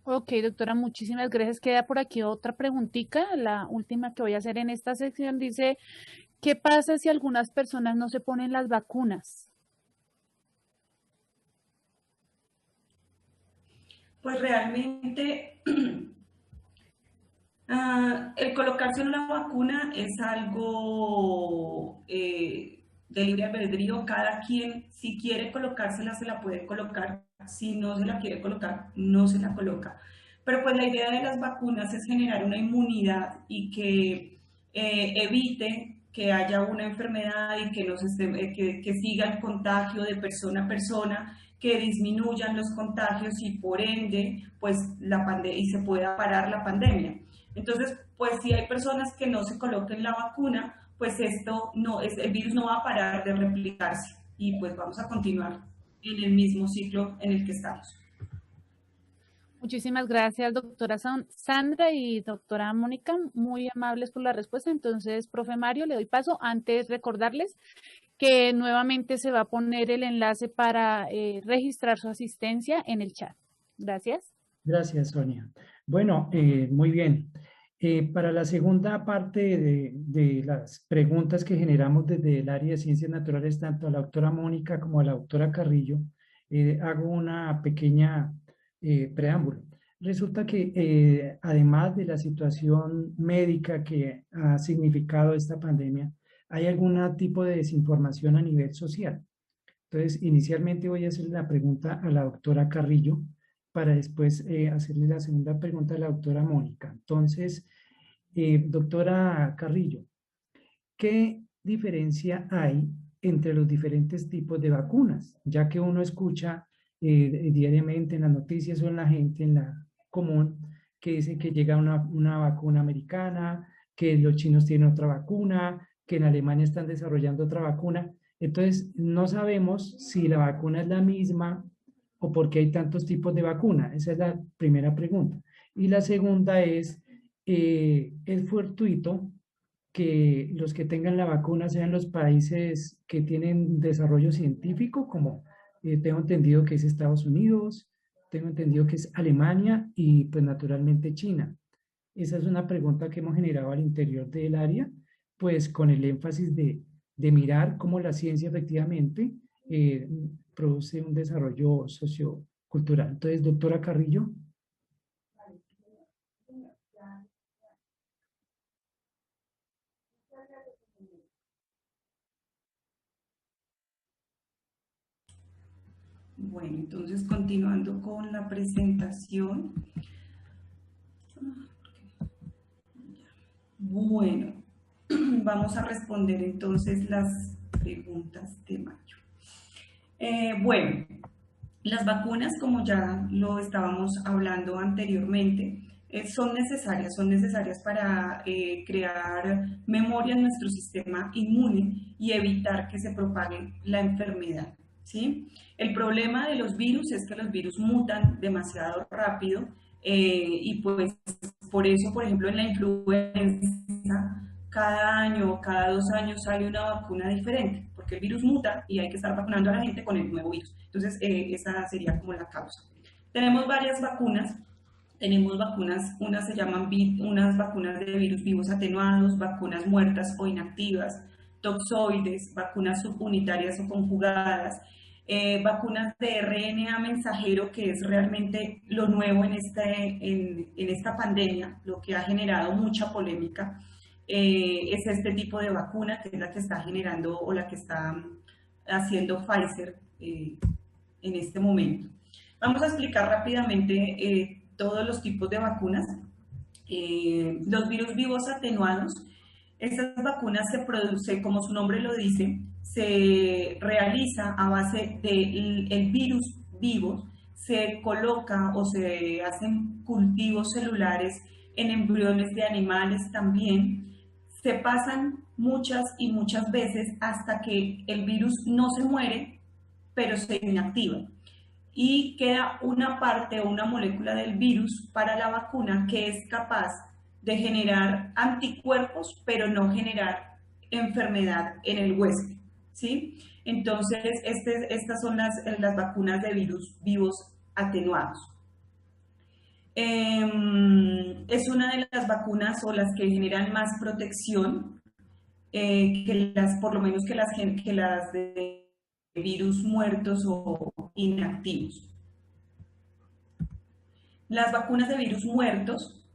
Ok, doctora, muchísimas gracias. Queda por aquí otra preguntita, la última que voy a hacer en esta sección. Dice, ¿qué pasa si algunas personas no se ponen las vacunas? Pues realmente el colocarse una vacuna es algo de libre albedrío. Cada quien, si quiere colocársela, se la puede colocar. Si no se la quiere colocar, no se la coloca. Pero pues la idea de las vacunas es generar una inmunidad y que evite que haya una enfermedad y que siga el contagio de persona a persona, que disminuyan los contagios y por ende pues y se pueda parar la pandemia. Entonces, pues si hay personas que no se coloquen la vacuna, pues el virus no va a parar de replicarse y pues vamos a continuar en el mismo ciclo en el que estamos. Muchísimas gracias, doctora Sandra y doctora Mónica, muy amables por la respuesta. Entonces, profe Mario, le doy paso. Antes, recordarles que nuevamente se va a poner el enlace para registrar su asistencia en el chat. Gracias. Gracias, Sonia. Bueno, muy bien. Para la segunda parte de las preguntas que generamos desde el área de ciencias naturales, tanto a la doctora Mónica como a la doctora Carrillo, hago una pequeña preámbulo. Resulta que además de la situación médica que ha significado esta pandemia, hay algún tipo de desinformación a nivel social. Entonces, inicialmente voy a hacer la pregunta a la doctora Carrillo para después hacerle la segunda pregunta a la doctora Mónica. Entonces, doctora Carrillo, ¿qué diferencia hay entre los diferentes tipos de vacunas? Ya que uno escucha diariamente en las noticias o en la gente, en la común, que dice que llega una vacuna americana, que los chinos tienen otra vacuna, que en Alemania están desarrollando otra vacuna. Entonces, no sabemos si la vacuna es la misma o por qué hay tantos tipos de vacuna. Esa es la primera pregunta. Y la segunda es fortuito que los que tengan la vacuna sean los países que tienen desarrollo científico, como tengo entendido que es Estados Unidos, tengo entendido que es Alemania y pues naturalmente China. Esa es una pregunta que hemos generado al interior del área, pues con el énfasis de mirar cómo la ciencia efectivamente produce un desarrollo sociocultural. Entonces, doctora Carrillo. Bueno, entonces continuando con la presentación. Bueno, vamos a responder entonces las preguntas de Mayo. Bueno, las vacunas, como ya lo estábamos hablando anteriormente, son necesarias para crear memoria en nuestro sistema inmune y evitar que se propague la enfermedad, ¿sí? El problema de los virus es que los virus mutan demasiado rápido y pues por eso, por ejemplo, en la influenza, cada año o cada 2 años sale una vacuna diferente, porque el virus muta y hay que estar vacunando a la gente con el nuevo virus. Entonces, esa sería como la causa. Tenemos varias vacunas. Tenemos vacunas, unas se llaman unas vacunas de virus vivos atenuados, vacunas muertas o inactivas, toxoides, vacunas subunitarias o conjugadas, vacunas de RNA mensajero, que es realmente lo nuevo en esta pandemia, lo que ha generado mucha polémica. Es este tipo de vacuna que es la que está generando o la que está haciendo Pfizer en este momento. Vamos a explicar rápidamente todos los tipos de vacunas. Los virus vivos atenuados, estas vacunas se producen, como su nombre lo dice, se realiza a base del virus vivo, se coloca o se hacen cultivos celulares en embriones de animales también, se pasan muchas y muchas veces hasta que el virus no se muere, pero se inactiva. Y queda una parte o una molécula del virus para la vacuna que es capaz de generar anticuerpos, pero no generar enfermedad en el huésped, ¿sí? Entonces, estas son las vacunas de virus vivos atenuados. Es una de las vacunas o las que generan más protección por lo menos que las de virus muertos o inactivos. Las vacunas de virus muertos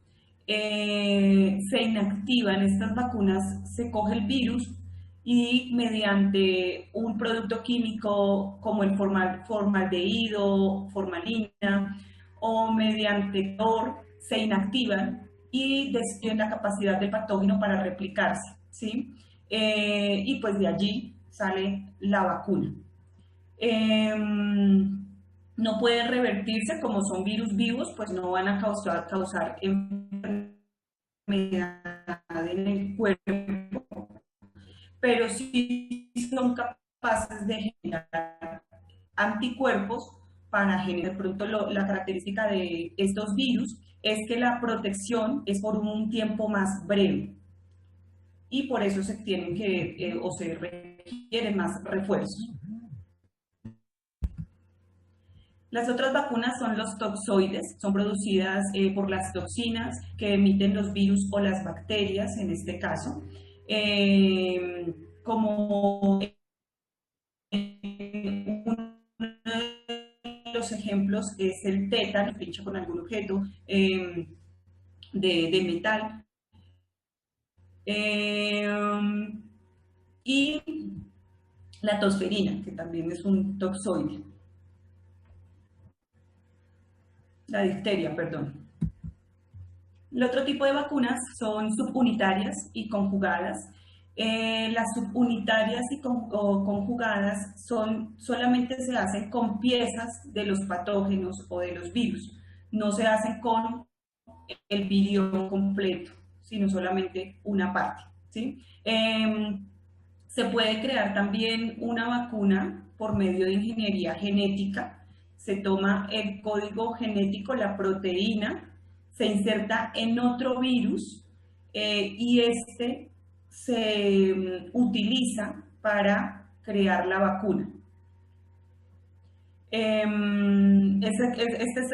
se inactivan. Estas vacunas se coge el virus y mediante un producto químico como el formaldehído, formalina o mediante clor se inactivan y destruyen la capacidad del patógeno para replicarse, ¿sí? Y pues de allí sale la vacuna. No pueden revertirse, como son virus vivos, pues no van a causar enfermedad en el cuerpo, pero sí son capaces de generar anticuerpos para generar. Pronto la característica de estos virus es que la protección es por un tiempo más breve y por eso se tienen que o se requieren más refuerzos. Las otras vacunas son los toxoides, son producidas por las toxinas que emiten los virus o las bacterias, en este caso, como uno de los ejemplos es el tétano, pincha con algún objeto de metal. Y la tosferina, que también es un toxoide. La difteria, perdón. El otro tipo de vacunas son subunitarias y conjugadas. Las subunitarias o conjugadas solamente se hacen con piezas de los patógenos o de los virus. No se hacen con el virión completo, sino solamente una parte, ¿sí? Se puede crear también una vacuna por medio de ingeniería genética. Se toma el código genético, la proteína, se inserta en otro virus y este se utiliza para crear la vacuna.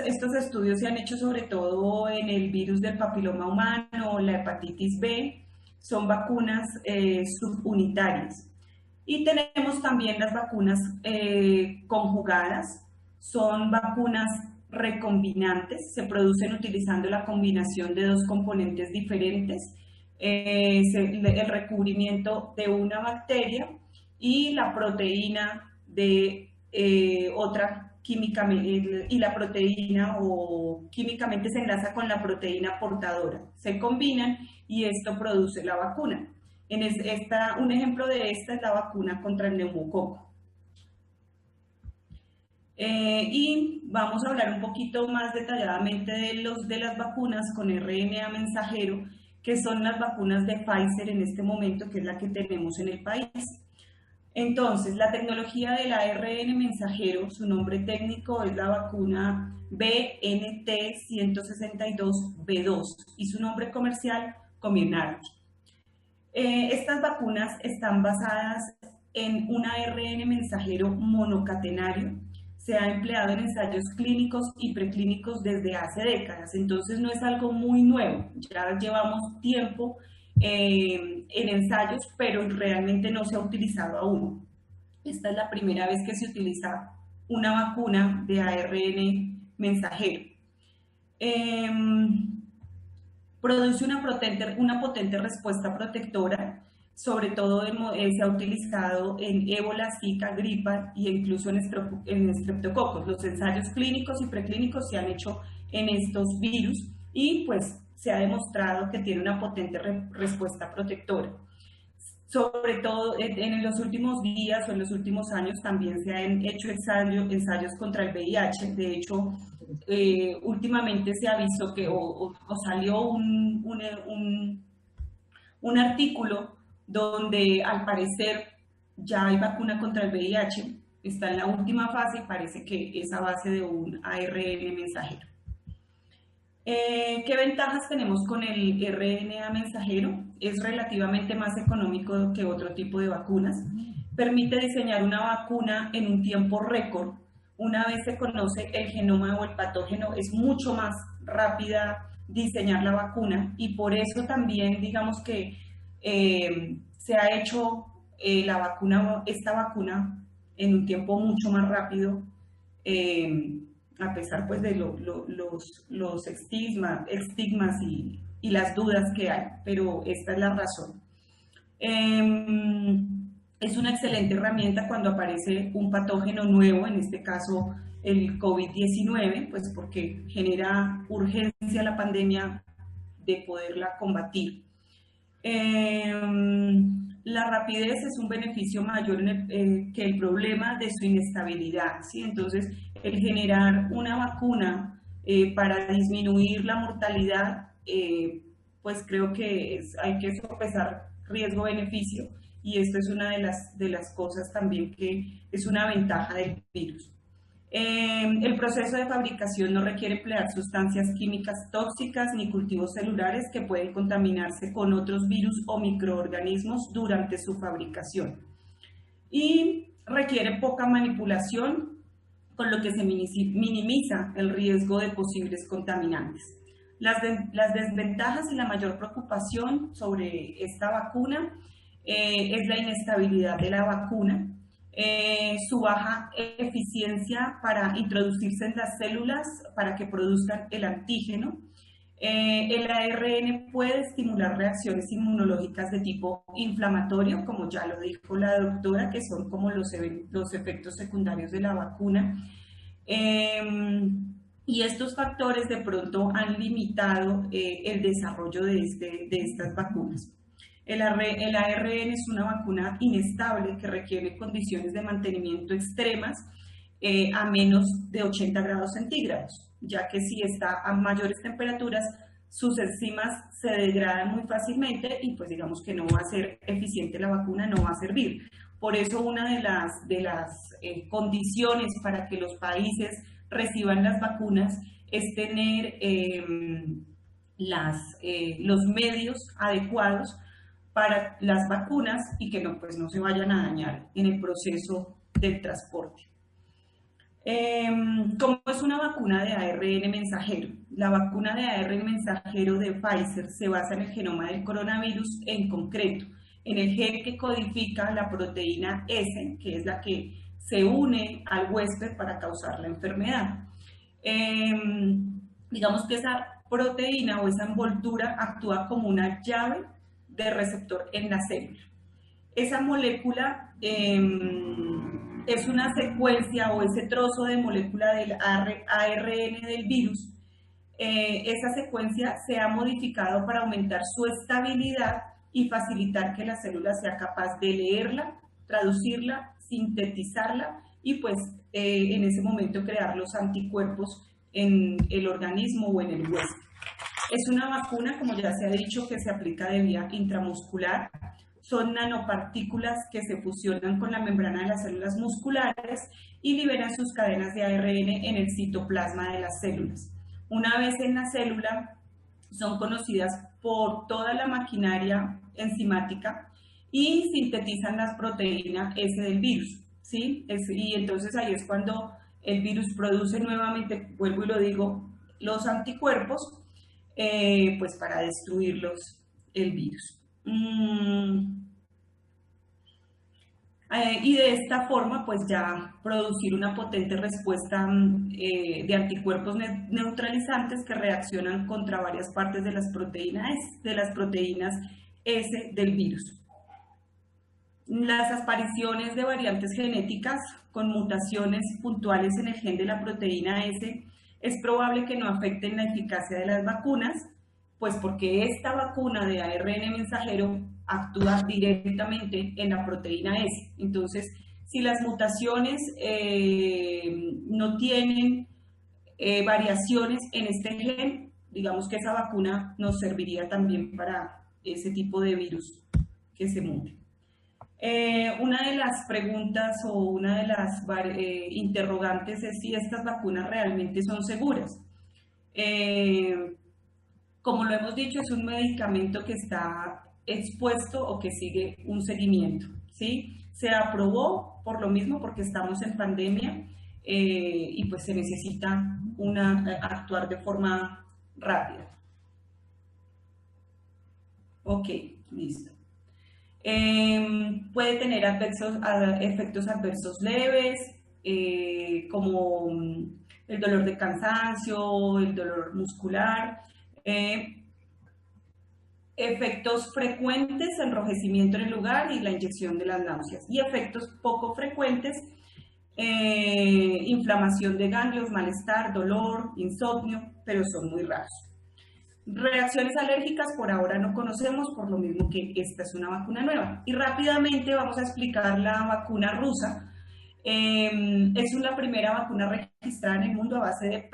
Estos estudios se han hecho sobre todo en el virus del papiloma humano, la hepatitis B, son vacunas subunitarias. Y tenemos también las vacunas conjugadas, son vacunas recombinantes, se producen utilizando la combinación de dos componentes diferentes, el recubrimiento de una bacteria y la proteína de otra químicamente, y la proteína químicamente se enlaza con la proteína portadora, se combinan y esto produce la vacuna. Un ejemplo de esta es la vacuna contra el neumococo. Y vamos a hablar un poquito más detalladamente de las vacunas con RNA mensajero, que son las vacunas de Pfizer en este momento, que es la que tenemos en el país. Entonces, la tecnología del ARN mensajero, su nombre técnico es la vacuna BNT162B2 y su nombre comercial Comirnaty. Estas vacunas están basadas en un ARN mensajero monocatenario. Se ha empleado en ensayos clínicos y preclínicos desde hace décadas, entonces no es algo muy nuevo, ya llevamos tiempo en ensayos, pero realmente no se ha utilizado aún. Esta es la primera vez que se utiliza una vacuna de ARN mensajero. Produce una potente respuesta protectora, sobre todo se ha utilizado en ébola, zika, gripa e incluso en estreptococos. Los ensayos clínicos y preclínicos se han hecho en estos virus y pues se ha demostrado que tiene una potente respuesta protectora. Sobre todo en los últimos días o en los últimos años también se han hecho ensayos contra el VIH. De hecho, últimamente se avisó que salió un artículo donde al parecer ya hay vacuna contra el VIH, está en la última fase y parece que es a base de un ARN mensajero. ¿Qué ventajas tenemos con el RNA mensajero? Es relativamente más económico que otro tipo de vacunas. Permite diseñar una vacuna en un tiempo récord. Una vez se conoce el genoma o el patógeno, es mucho más rápida diseñar la vacuna y por eso también digamos que se ha hecho esta vacuna en un tiempo mucho más rápido, a pesar pues de los estigmas y las dudas que hay, pero esta es la razón. Es una excelente herramienta cuando aparece un patógeno nuevo, en este caso el COVID-19, pues porque genera urgencia la pandemia de poderla combatir. La rapidez es un beneficio mayor que el problema de su inestabilidad, ¿sí? Entonces, el generar una vacuna para disminuir la mortalidad, pues creo que hay que sopesar riesgo-beneficio y esto es una de las cosas también que es una ventaja del virus. El proceso de fabricación no requiere emplear sustancias químicas tóxicas ni cultivos celulares que pueden contaminarse con otros virus o microorganismos durante su fabricación. Y requiere poca manipulación, con lo que se minimiza el riesgo de posibles contaminantes. Las desventajas y la mayor preocupación sobre esta vacuna es la inestabilidad de la vacuna. su baja eficiencia para introducirse en las células para que produzcan el antígeno. El ARN puede estimular reacciones inmunológicas de tipo inflamatorio, como ya lo dijo la doctora, que son como los efectos secundarios de la vacuna. Y estos factores de pronto han limitado el desarrollo de estas vacunas. El ARN es una vacuna inestable que requiere condiciones de mantenimiento extremas a menos de 80 grados centígrados, ya que si está a mayores temperaturas, sus enzimas se degradan muy fácilmente y pues digamos que no va a ser eficiente la vacuna, no va a servir. Por eso una de las condiciones para que los países reciban las vacunas es tener los medios adecuados para las vacunas y que no se vayan a dañar en el proceso del transporte. ¿Cómo es una vacuna de ARN mensajero? La vacuna de ARN mensajero de Pfizer se basa en el genoma del coronavirus en concreto, en el gen que codifica la proteína S, que es la que se une al huésped para causar la enfermedad. Digamos que esa proteína o esa envoltura actúa como una llave de receptor en la célula. Esa molécula es una secuencia o ese trozo de molécula del ARN del virus. Esa secuencia se ha modificado para aumentar su estabilidad y facilitar que la célula sea capaz de leerla, traducirla, sintetizarla y pues en ese momento crear los anticuerpos en el organismo o en el hueso. Es una vacuna, como ya se ha dicho, que se aplica de vía intramuscular. Son nanopartículas que se fusionan con la membrana de las células musculares y liberan sus cadenas de ARN en el citoplasma de las células. Una vez en la célula, son conocidas por toda la maquinaria enzimática y sintetizan las proteínas S del virus, ¿sí? Y entonces ahí es cuando el virus produce nuevamente, vuelvo y lo digo, los anticuerpos, pues para destruirlos el virus. Y de esta forma pues ya producir una potente respuesta de anticuerpos neutralizantes que reaccionan contra varias partes de las proteínas S del virus. Las apariciones de variantes genéticas con mutaciones puntuales en el gen de la proteína S es probable que no afecten la eficacia de las vacunas, pues porque esta vacuna de ARN mensajero actúa directamente en la proteína S. Entonces, si las mutaciones no tienen variaciones en este gen, digamos que esa vacuna nos serviría también para ese tipo de virus que se mute. Una de las preguntas o una de las interrogantes es si estas vacunas realmente son seguras. Como lo hemos dicho, es un medicamento que está expuesto o que sigue un seguimiento, ¿sí? Se aprobó por lo mismo porque estamos en pandemia y pues se necesita actuar de forma rápida. Ok, listo. Puede tener efectos adversos leves, como el dolor de cansancio, el dolor muscular, efectos frecuentes, enrojecimiento en el lugar y la inyección de las náuseas, y efectos poco frecuentes, inflamación de ganglios, malestar, dolor, insomnio, pero son muy raros. Reacciones alérgicas por ahora no conocemos, por lo mismo que esta es una vacuna nueva. Y rápidamente vamos a explicar la vacuna rusa. Es la primera vacuna registrada en el mundo a base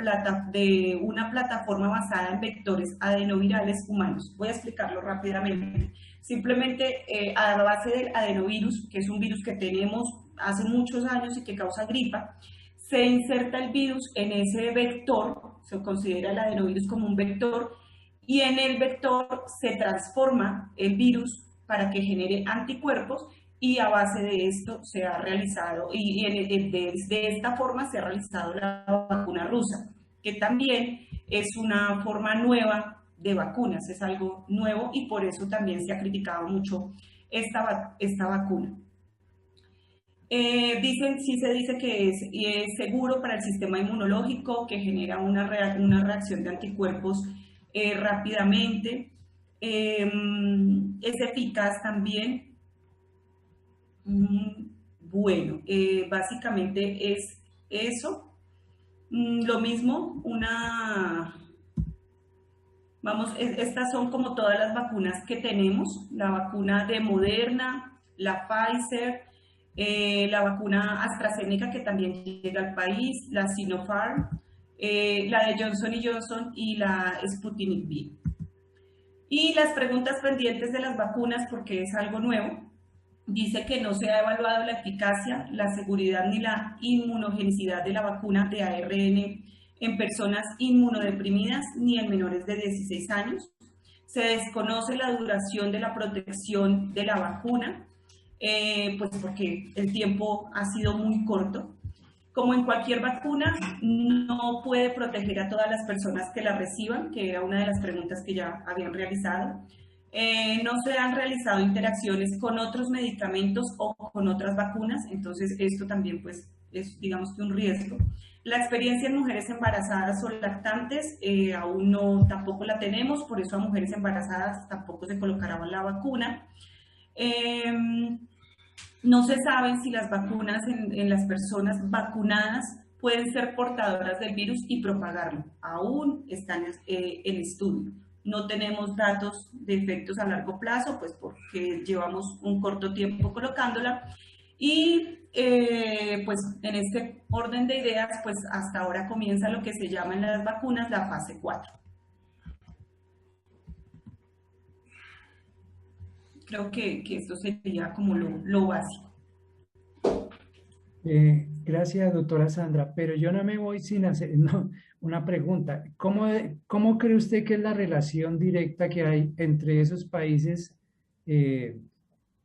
de una plataforma basada en vectores adenovirales humanos. Voy a explicarlo rápidamente. Simplemente a base del adenovirus, que es un virus que tenemos hace muchos años y que causa gripa, se inserta el virus en ese vector, se considera el adenovirus como un vector, y en el vector se transforma el virus para que genere anticuerpos y a base de esto se ha realizado, de esta forma se ha realizado la vacuna rusa, que también es una forma nueva de vacunas, es algo nuevo y por eso también se ha criticado mucho esta vacuna. Sí se dice que es seguro para el sistema inmunológico, que genera una reacción de anticuerpos rápidamente. Es eficaz también. Bueno, básicamente es eso. Lo mismo, estas son como todas las vacunas que tenemos, la vacuna de Moderna, la Pfizer, la vacuna AstraZeneca que también llega al país, la Sinopharm, la de Johnson & Johnson y la Sputnik V. Y las preguntas pendientes de las vacunas, porque es algo nuevo, dice que no se ha evaluado la eficacia, la seguridad ni la inmunogenicidad de la vacuna de ARN en personas inmunodeprimidas ni en menores de 16 años. Se desconoce la duración de la protección de la vacuna, pues porque el tiempo ha sido muy corto. Como en cualquier vacuna, no puede proteger a todas las personas que la reciban, que era una de las preguntas que ya habían realizado. No se han realizado interacciones con otros medicamentos o con otras vacunas, entonces esto también pues es digamos que un riesgo. La experiencia en mujeres embarazadas o lactantes aún no, tampoco la tenemos, por eso a mujeres embarazadas tampoco se colocará la vacuna. No se sabe si las vacunas en las personas vacunadas pueden ser portadoras del virus y propagarlo. Aún están en estudio. No tenemos datos de efectos a largo plazo, pues porque llevamos un corto tiempo colocándola. Y pues en este orden de ideas, pues hasta ahora comienza lo que se llama en las vacunas la fase 4. Creo que esto sería como lo básico. Gracias, doctora Sandra, pero yo no me voy sin hacer una pregunta. ¿Cómo cree usted que es la relación directa que hay entre esos países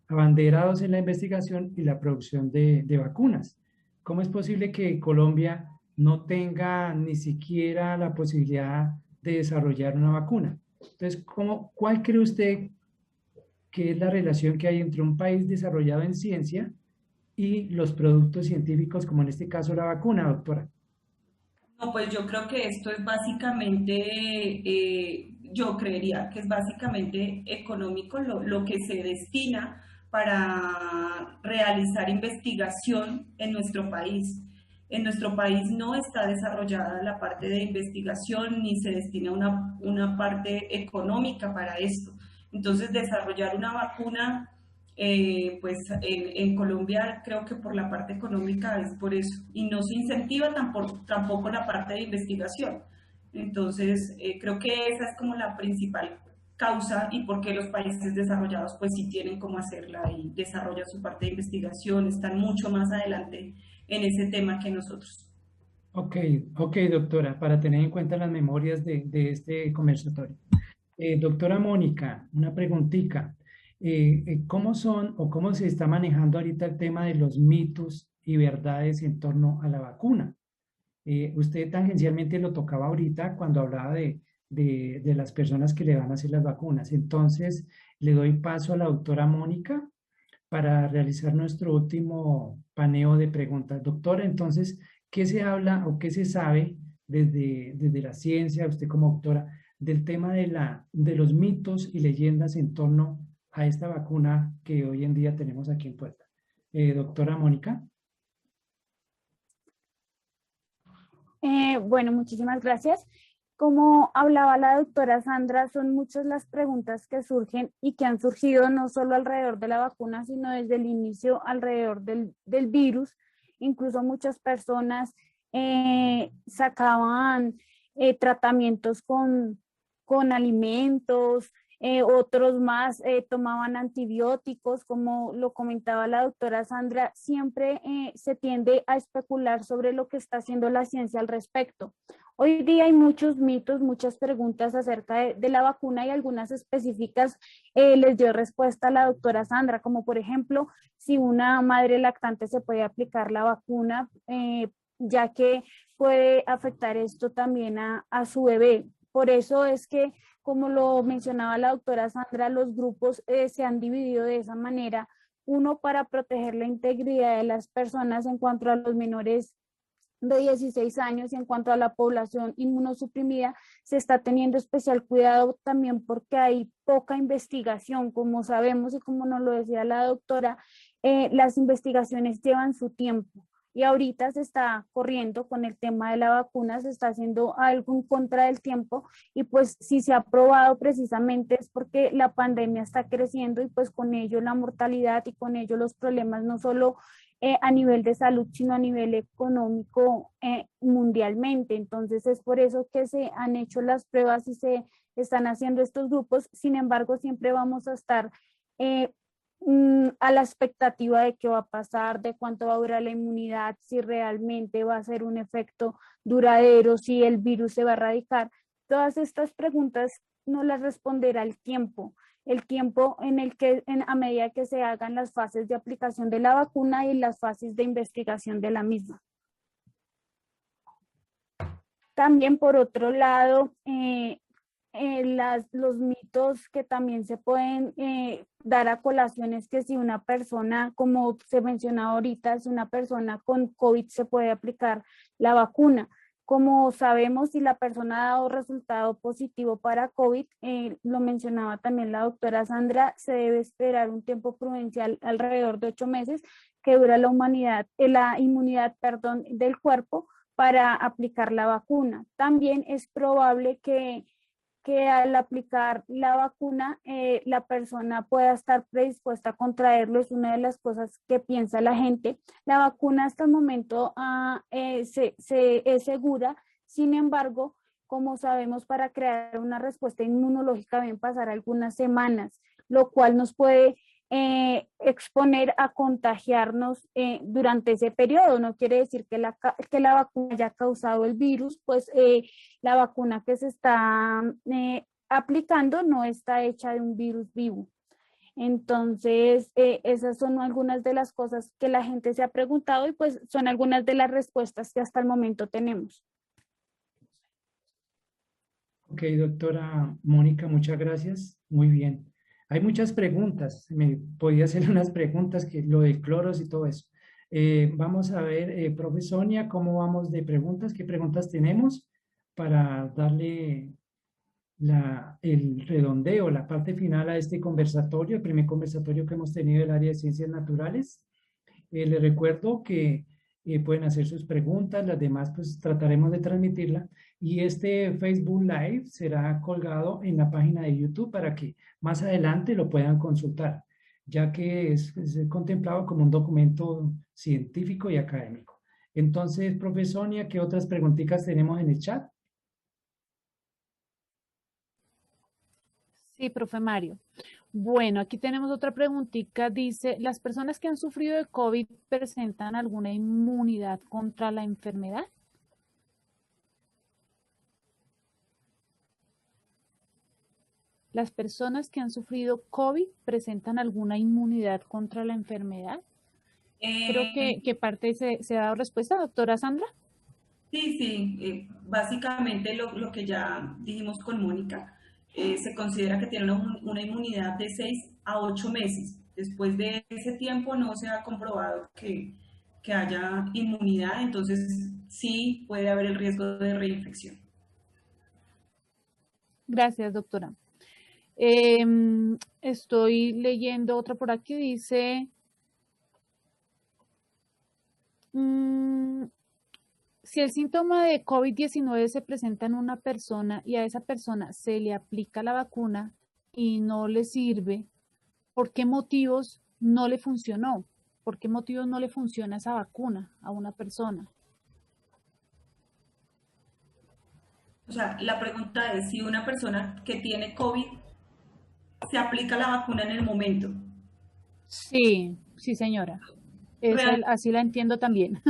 abanderados en la investigación y la producción de vacunas? ¿Cómo es posible que Colombia no tenga ni siquiera la posibilidad de desarrollar una vacuna? Entonces, ¿cuál cree usted que es la relación que hay entre un país desarrollado en ciencia y los productos científicos, como en este caso la vacuna, doctora? No, pues yo creo que esto es básicamente, yo creería que es básicamente económico lo que se destina para realizar investigación en nuestro país. En nuestro país no está desarrollada la parte de investigación ni se destina una parte económica para esto. Entonces, desarrollar una vacuna, pues en Colombia creo que por la parte económica es por eso. Y no se incentiva tampoco la parte de investigación. Entonces, creo que esa es como la principal causa y por qué los países desarrollados pues sí tienen cómo hacerla y desarrollan su parte de investigación, están mucho más adelante en ese tema que nosotros. Ok, doctora, para tener en cuenta las memorias de este conversatorio. Doctora Mónica, una preguntita. ¿Cómo son o cómo se está manejando ahorita el tema de los mitos y verdades en torno a la vacuna? Usted tangencialmente lo tocaba ahorita cuando hablaba de las personas que le van a hacer las vacunas. Entonces, le doy paso a la doctora Mónica para realizar nuestro último paneo de preguntas. Doctora, entonces, ¿qué se habla o qué se sabe desde la ciencia, usted como doctora, del tema de los mitos y leyendas en torno a esta vacuna que hoy en día tenemos aquí en puerta? Doctora Mónica. Bueno, muchísimas gracias. Como hablaba la doctora Sandra, son muchas las preguntas que surgen y que han surgido no solo alrededor de la vacuna, sino desde el inicio alrededor del virus. Incluso muchas personas sacaban tratamientos con alimentos, otros más tomaban antibióticos, como lo comentaba la doctora Sandra. Siempre se tiende a especular sobre lo que está haciendo la ciencia al respecto. Hoy día hay muchos mitos, muchas preguntas acerca de la vacuna y algunas específicas les dio respuesta a la doctora Sandra, como por ejemplo, si una madre lactante se puede aplicar la vacuna, ya que puede afectar esto también a su bebé. Por eso es que, como lo mencionaba la doctora Sandra, los grupos se han dividido de esa manera, uno, para proteger la integridad de las personas en cuanto a los menores de 16 años y en cuanto a la población inmunosuprimida, se está teniendo especial cuidado también porque hay poca investigación, como sabemos y como nos lo decía la doctora, las investigaciones llevan su tiempo. Y ahorita se está corriendo con el tema de la vacuna, se está haciendo algo en contra del tiempo y pues si se ha aprobado precisamente es porque la pandemia está creciendo y pues con ello la mortalidad y con ello los problemas no solo a nivel de salud, sino a nivel económico mundialmente. Entonces es por eso que se han hecho las pruebas y se están haciendo estos grupos. Sin embargo, siempre vamos a estar a la expectativa de qué va a pasar, de cuánto va a durar la inmunidad, si realmente va a ser un efecto duradero, si el virus se va a erradicar. Todas estas preguntas no las responderá el tiempo en el que a medida que se hagan las fases de aplicación de la vacuna y las fases de investigación de la misma. También por otro lado, los mitos que también se pueden dar a colación es que si una persona, como se mencionaba ahorita, si una persona con COVID se puede aplicar la vacuna. Como sabemos, si la persona ha dado resultado positivo para COVID, lo mencionaba también la doctora Sandra, se debe esperar un tiempo prudencial alrededor de 8 meses que dura la inmunidad del cuerpo para aplicar la vacuna. También es probable que al aplicar la vacuna la persona pueda estar predispuesta a contraerlo, es una de las cosas que piensa la gente. La vacuna hasta el momento es segura, sin embargo, como sabemos, para crear una respuesta inmunológica deben pasar algunas semanas, lo cual nos puede exponer a contagiarnos durante ese periodo. No quiere decir que la vacuna haya causado el virus, pues la vacuna que se está aplicando no está hecha de un virus vivo. Entonces, esas son algunas de las cosas que la gente se ha preguntado y pues son algunas de las respuestas que hasta el momento tenemos. Ok, doctora Mónica, muchas gracias. Muy bien. Hay muchas preguntas, me podía hacer unas preguntas, que lo de cloros y todo eso. Vamos a ver, profe Sonia, ¿cómo vamos de preguntas? ¿Qué preguntas tenemos para darle el redondeo, la parte final a este conversatorio, el primer conversatorio que hemos tenido del área de ciencias naturales? Les recuerdo que pueden hacer sus preguntas, las demás pues trataremos de transmitirla, y este Facebook Live será colgado en la página de YouTube para que más adelante lo puedan consultar, ya que es contemplado como un documento científico y académico. Entonces, profe Sonia, ¿qué otras preguntitas tenemos en el chat? Sí, profe Mario. Bueno, aquí tenemos otra preguntita. Dice, ¿las personas que han sufrido de COVID presentan alguna inmunidad contra la enfermedad? ¿Las personas que han sufrido COVID presentan alguna inmunidad contra la enfermedad? Creo que parte se ha dado respuesta, doctora Sandra. Sí, básicamente lo que ya dijimos con Mónica, se considera que tiene una inmunidad de 6 a 8 meses. Después de ese tiempo no se ha comprobado que haya inmunidad, entonces sí puede haber el riesgo de reinfección. Gracias, doctora. Estoy leyendo otra por aquí, dice... si el síntoma de COVID-19 se presenta en una persona y a esa persona se le aplica la vacuna y no le sirve, ¿por qué motivos no le funcionó? ¿Por qué motivos no le funciona esa vacuna a una persona? O sea, la pregunta es si una persona que tiene COVID se aplica la vacuna en el momento. Sí, sí, señora. Así la entiendo también.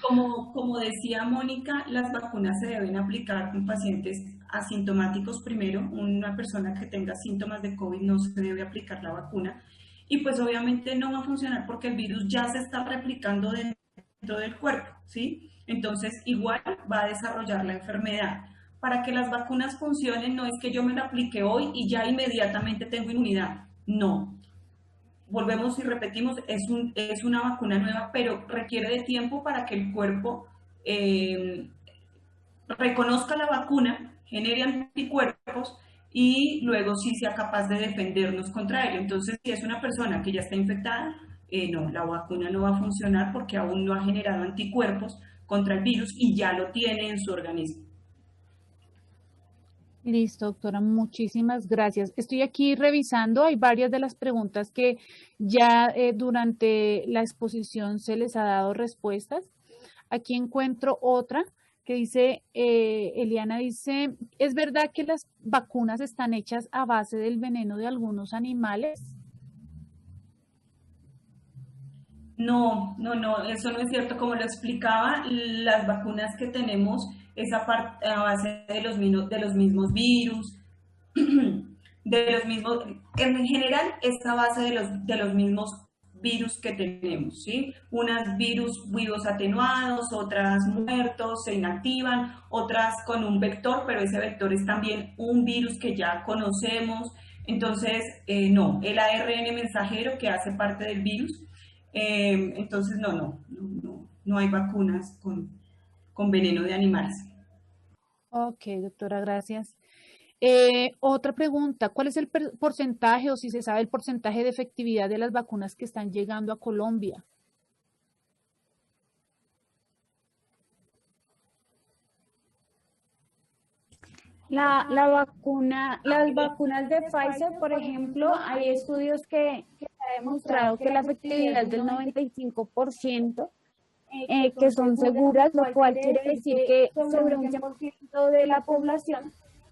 Como decía Mónica, las vacunas se deben aplicar con pacientes asintomáticos primero. Una persona que tenga síntomas de COVID no se debe aplicar la vacuna. Y pues obviamente no va a funcionar porque el virus ya se está replicando dentro del cuerpo, ¿sí? Entonces igual va a desarrollar la enfermedad. Para que las vacunas funcionen no es que yo me la aplique hoy y ya inmediatamente tengo inmunidad. No. volvemos y repetimos, es una vacuna nueva, pero requiere de tiempo para que el cuerpo reconozca la vacuna, genere anticuerpos y luego sí sea capaz de defendernos contra él. Entonces, si es una persona que ya está infectada, no, la vacuna no va a funcionar porque aún no ha generado anticuerpos contra el virus y ya lo tiene en su organismo. Listo, doctora, muchísimas gracias. Estoy aquí revisando, hay varias de las preguntas que ya durante la exposición se les ha dado respuestas. Aquí encuentro otra que dice, Eliana dice, ¿es verdad que las vacunas están hechas a base del veneno de algunos animales? No, eso no es cierto. Como lo explicaba, las vacunas que tenemos es a base de los mismos virus, en general es a base de los mismos virus que tenemos, ¿sí? Unas virus vivos atenuados, otras muertos, se inactivan, otras con un vector, pero ese vector es también un virus que ya conocemos. Entonces, no, el ARN mensajero que hace parte del virus. Entonces, no hay vacunas con veneno de animales. Ok, doctora, gracias. Otra pregunta, ¿cuál es el porcentaje o si se sabe el porcentaje de efectividad de las vacunas que están llegando a Colombia? Las vacunas de Pfizer, por ejemplo, hay estudios que han demostrado que la efectividad es del 95%, que son seguras, lo cual quiere decir que sobre un 100% de la población,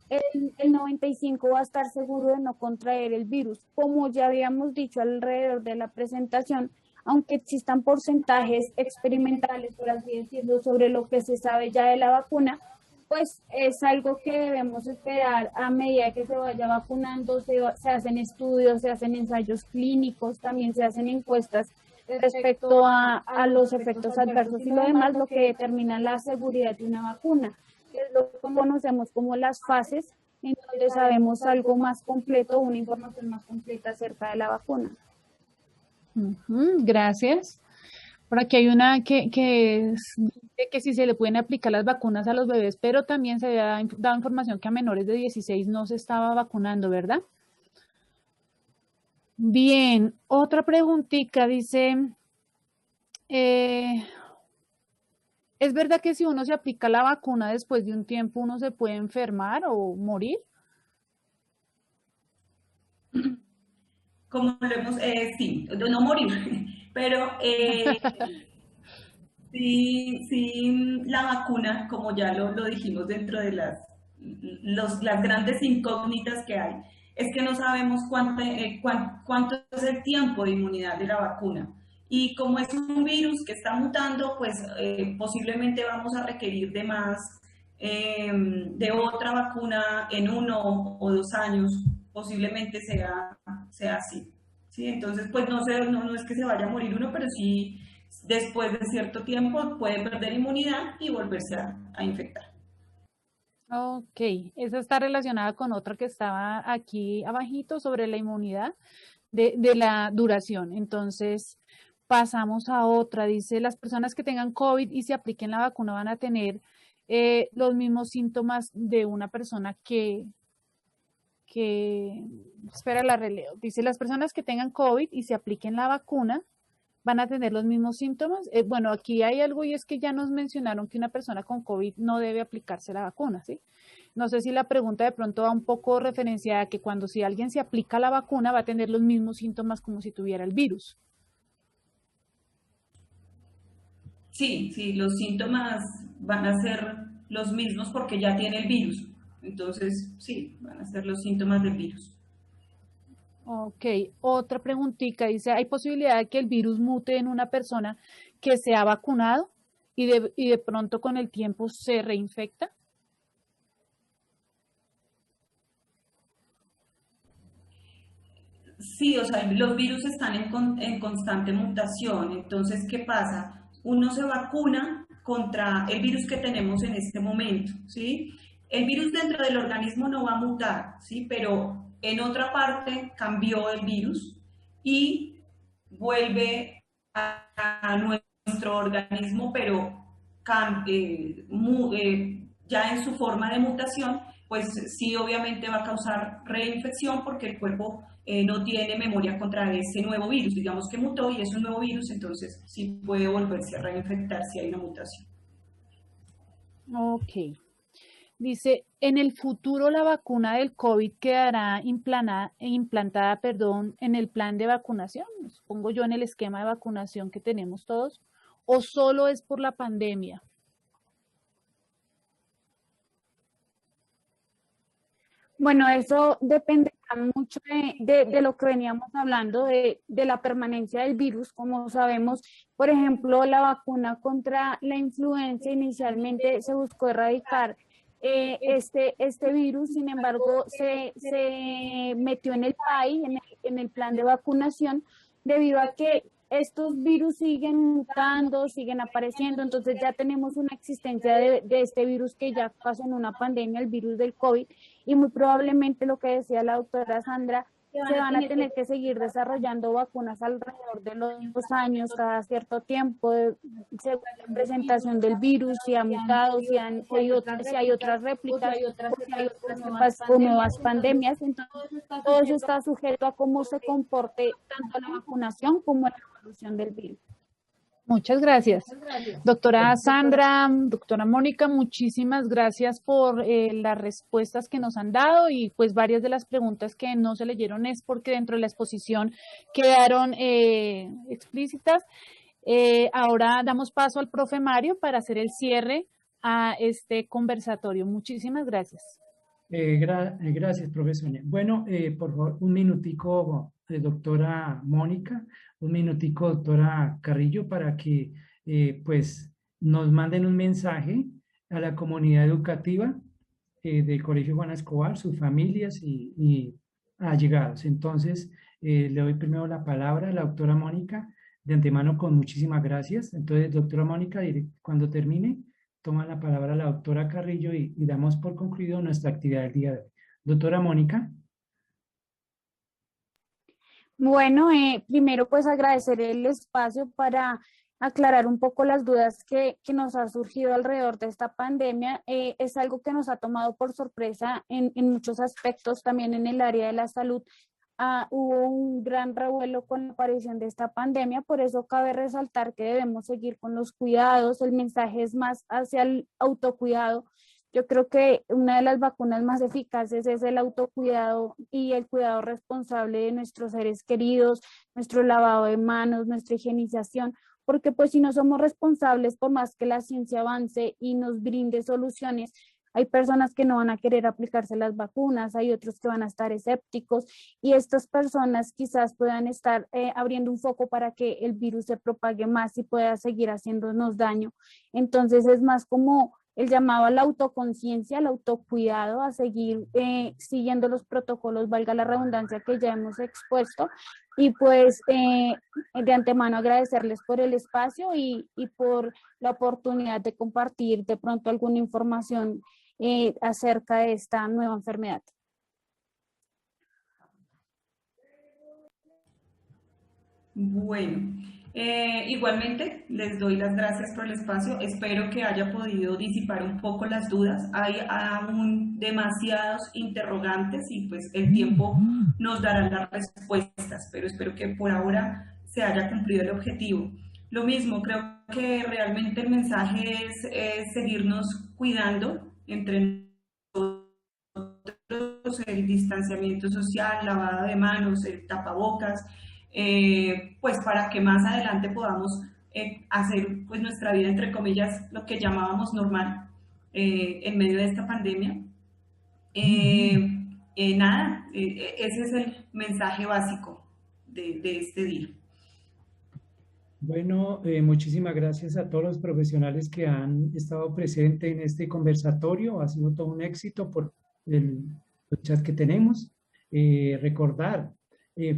el 95% va a estar seguro de no contraer el virus. Como ya habíamos dicho alrededor de la presentación, aunque existan porcentajes experimentales, por así decirlo, sobre lo que se sabe ya de la vacuna, pues es algo que debemos esperar a medida que se vaya vacunando, se hacen estudios, se hacen ensayos clínicos, también se hacen encuestas respecto a los efectos adversos y lo demás, lo que determina la seguridad de una vacuna, que es lo que conocemos como las fases, en donde sabemos algo más completo, una información más completa acerca de la vacuna. Gracias. Por aquí hay una que dice que si se le pueden aplicar las vacunas a los bebés, pero también se había dado información que a menores de 16 no se estaba vacunando, ¿verdad? Bien, otra preguntita dice, ¿es verdad que si uno se aplica la vacuna después de un tiempo uno se puede enfermar o morir? Como lo hemos, sí, de no morir, pero sí, la vacuna, como ya lo dijimos dentro de las grandes incógnitas que hay, es que no sabemos cuánto es el tiempo de inmunidad de la vacuna. Y como es un virus que está mutando, pues posiblemente vamos a requerir de más, de otra vacuna en 1 o 2 años, posiblemente sea así. ¿Sí? Entonces, pues no es que se vaya a morir uno, pero sí después de cierto tiempo puede perder inmunidad y volverse a infectar. Ok, esa está relacionada con otra que estaba aquí abajito sobre la inmunidad de la duración. Entonces, pasamos a otra. Dice, las personas que tengan COVID y se apliquen la vacuna van a tener los mismos síntomas de una persona que espera la releo. Dice, las personas que tengan COVID y se apliquen la vacuna van a tener los mismos síntomas. Bueno, aquí hay algo y es que ya nos mencionaron que una persona con COVID no debe aplicarse la vacuna, ¿sí? No sé si la pregunta de pronto va un poco referenciada a que cuando si alguien se aplica la vacuna va a tener los mismos síntomas como si tuviera el virus. Sí, los síntomas van a ser los mismos porque ya tiene el virus. Entonces, sí, van a ser los síntomas del virus. Ok, otra preguntita, dice, ¿hay posibilidad de que el virus mute en una persona que se ha vacunado y de pronto con el tiempo se reinfecta? Sí, o sea, los virus están en constante mutación. Entonces, ¿qué pasa? Uno se vacuna contra el virus que tenemos en este momento, ¿sí? El virus dentro del organismo no va a mutar, ¿sí? Pero en otra parte cambió el virus y vuelve a nuestro organismo, pero ya en su forma de mutación, pues sí obviamente va a causar reinfección porque el cuerpo no tiene memoria contra ese nuevo virus. Digamos que mutó y es un nuevo virus, entonces sí puede volverse a reinfectar si hay una mutación. Ok. Dice, en el futuro la vacuna del COVID quedará implantada, en el plan de vacunación, supongo yo en el esquema de vacunación que tenemos todos, o solo es por la pandemia. Bueno, eso dependerá mucho de lo que veníamos hablando, de la permanencia del virus. Como sabemos, por ejemplo, la vacuna contra la influenza inicialmente se buscó erradicar este virus, sin embargo, se metió en el PAI, en el plan de vacunación, debido a que estos virus siguen mutando, siguen apareciendo, entonces ya tenemos una existencia de este virus que ya pasó en una pandemia, el virus del COVID, y muy probablemente lo que decía la doctora Sandra, se van a tener que seguir desarrollando vacunas alrededor de los años, cada cierto tiempo, según la presentación del virus, si ha mutado, si hay otras réplicas, si hay otras o nuevas pandemias. Entonces, todo eso está sujeto a cómo se comporte tanto la vacunación como la evolución del virus. Muchas gracias. Doctora Sandra, doctora Mónica, muchísimas gracias por las respuestas que nos han dado, y pues varias de las preguntas que no se leyeron es porque dentro de la exposición quedaron explícitas. Ahora damos paso al profe Mario para hacer el cierre a este conversatorio. Muchísimas gracias. Gracias, profesor. Bueno, por favor, un minutico, doctora Mónica, un minutico, doctora Carrillo, para que pues nos manden un mensaje a la comunidad educativa del Colegio Juan Escobar, sus familias y allegados. Entonces, le doy primero la palabra a la doctora Mónica, de antemano con muchísimas gracias. Entonces, doctora Mónica, cuando termine, toma la palabra la doctora Carrillo y damos por concluido nuestra actividad del día de hoy. Doctora Mónica. Bueno, primero pues agradecer el espacio para aclarar un poco las dudas que nos ha surgido alrededor de esta pandemia. Es algo que nos ha tomado por sorpresa en muchos aspectos, también en el área de la salud. Hubo un gran revuelo con la aparición de esta pandemia, por eso cabe resaltar que debemos seguir con los cuidados. El mensaje es más hacia el autocuidado. Yo creo que una de las vacunas más eficaces es el autocuidado y el cuidado responsable de nuestros seres queridos, nuestro lavado de manos, nuestra higienización, porque pues si no somos responsables, por más que la ciencia avance y nos brinde soluciones, hay personas que no van a querer aplicarse las vacunas, hay otros que van a estar escépticos, y estas personas quizás puedan estar abriendo un foco para que el virus se propague más y pueda seguir haciéndonos daño. Entonces es más como el llamado a la autoconciencia, al autocuidado, a seguir siguiendo los protocolos, valga la redundancia, que ya hemos expuesto. Y pues de antemano agradecerles por el espacio y por la oportunidad de compartir de pronto alguna información acerca de esta nueva enfermedad. Bueno, igualmente les doy las gracias por el espacio. Espero que haya podido disipar un poco las dudas. Hay aún demasiados interrogantes y pues el tiempo nos dará las respuestas, pero espero que por ahora se haya cumplido el objetivo. Lo mismo, creo que realmente el mensaje es seguirnos cuidando entre nosotros, el distanciamiento social, lavado de manos, el tapabocas, pues para que más adelante podamos hacer pues nuestra vida, entre comillas, lo que llamábamos normal en medio de esta pandemia. Nada, ese es el mensaje básico de este día. Bueno, muchísimas gracias a todos los profesionales que han estado presentes en este conversatorio. Ha sido todo un éxito por el chat que tenemos. Recordar,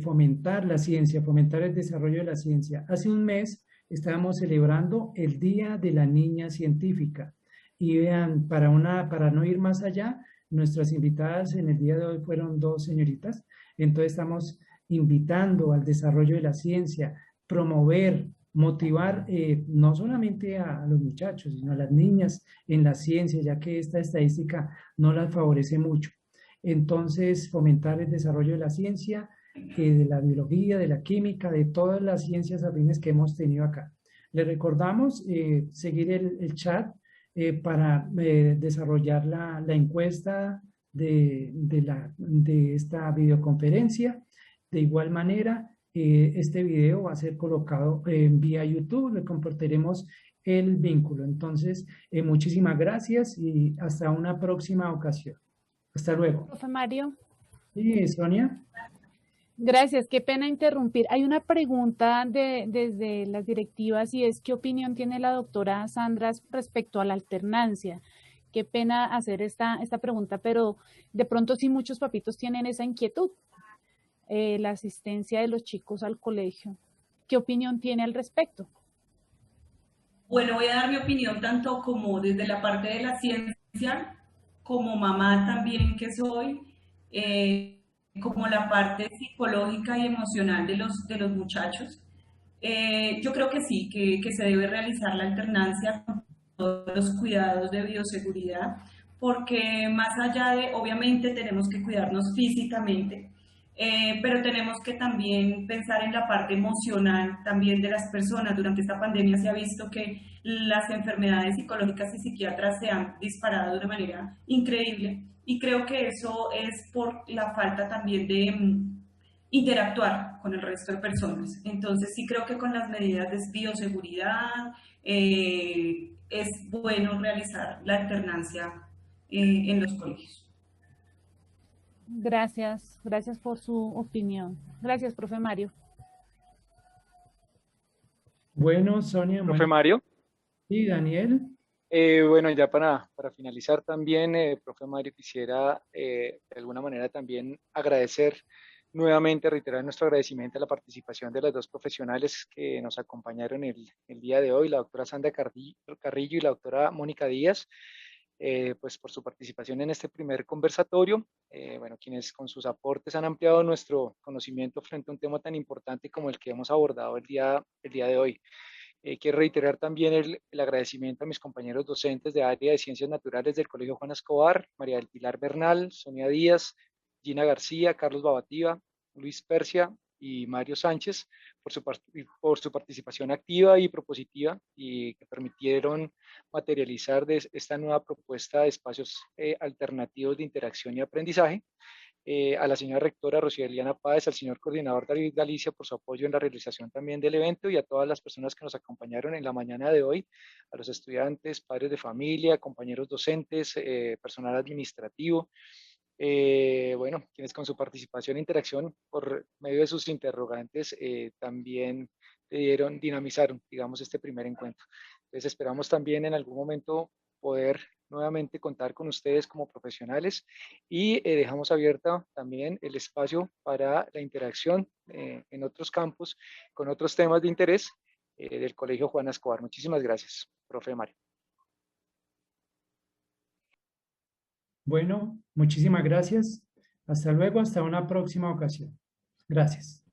fomentar la ciencia, fomentar el desarrollo de la ciencia. Hace un mes estábamos celebrando el Día de la Niña Científica. Y vean, para no ir más allá, nuestras invitadas en el día de hoy fueron dos señoritas. Entonces estamos invitando al desarrollo de la ciencia, promover, motivar no solamente a los muchachos, sino a las niñas en la ciencia, ya que esta estadística no las favorece mucho. Entonces, fomentar el desarrollo de la ciencia, de la biología, de la química, de todas las ciencias afines que hemos tenido acá. Les recordamos seguir el chat para desarrollar la encuesta de esta videoconferencia. De igual manera, este video va a ser colocado vía YouTube, le compartiremos el vínculo. Entonces, muchísimas gracias y hasta una próxima ocasión. Hasta luego. Profe Mario. Sí, Sonia. Gracias, qué pena interrumpir. Hay una pregunta desde las directivas y es ¿qué opinión tiene la doctora Sandra respecto a la alternancia? Qué pena hacer esta pregunta, pero de pronto sí muchos papitos tienen esa inquietud. La asistencia de los chicos al colegio. ¿Qué opinión tiene al respecto? Bueno, voy a dar mi opinión tanto como desde la parte de la ciencia, como mamá también que soy, como la parte psicológica y emocional de los muchachos. Yo creo que sí, que se debe realizar la alternancia con todos los cuidados de bioseguridad, porque más allá de, obviamente tenemos que cuidarnos físicamente, pero tenemos que también pensar en la parte emocional también de las personas. Durante esta pandemia se ha visto que las enfermedades psicológicas y psiquiatras se han disparado de una manera increíble y creo que eso es por la falta también de interactuar con el resto de personas. Entonces sí creo que con las medidas de bioseguridad es bueno realizar la alternancia en los colegios. Gracias, gracias por su opinión. Gracias, profe Mario. Bueno, Sonia. Profe Mario. Sí, Daniel. Bueno, ya para finalizar también, profe Mario, quisiera de alguna manera también agradecer nuevamente, reiterar nuestro agradecimiento a la participación de las dos profesionales que nos acompañaron el día de hoy, la doctora Sandra Carrillo y la doctora Mónica Díaz. Pues por su participación en este primer conversatorio, bueno, quienes con sus aportes han ampliado nuestro conocimiento frente a un tema tan importante como el que hemos abordado el día de hoy. Quiero reiterar también el agradecimiento a mis compañeros docentes de área de Ciencias Naturales del Colegio Juan Escobar, María del Pilar Bernal, Sonia Díaz, Gina García, Carlos Babativa, Luis Persia y Mario Sánchez por su participación activa y propositiva y que permitieron materializar esta nueva propuesta de espacios alternativos de interacción y aprendizaje. A la señora rectora Roseliana Páez, al señor coordinador David Galicia por su apoyo en la realización también del evento y a todas las personas que nos acompañaron en la mañana de hoy, a los estudiantes, padres de familia, compañeros docentes, personal administrativo, bueno, quienes con su participación e interacción por medio de sus interrogantes también dinamizaron, digamos, este primer encuentro. Entonces esperamos también en algún momento poder nuevamente contar con ustedes como profesionales y dejamos abierta también el espacio para la interacción en otros campos con otros temas de interés del Colegio Juan Escobar. Muchísimas gracias, profe Mario. Bueno, muchísimas gracias. Hasta luego, hasta una próxima ocasión. Gracias.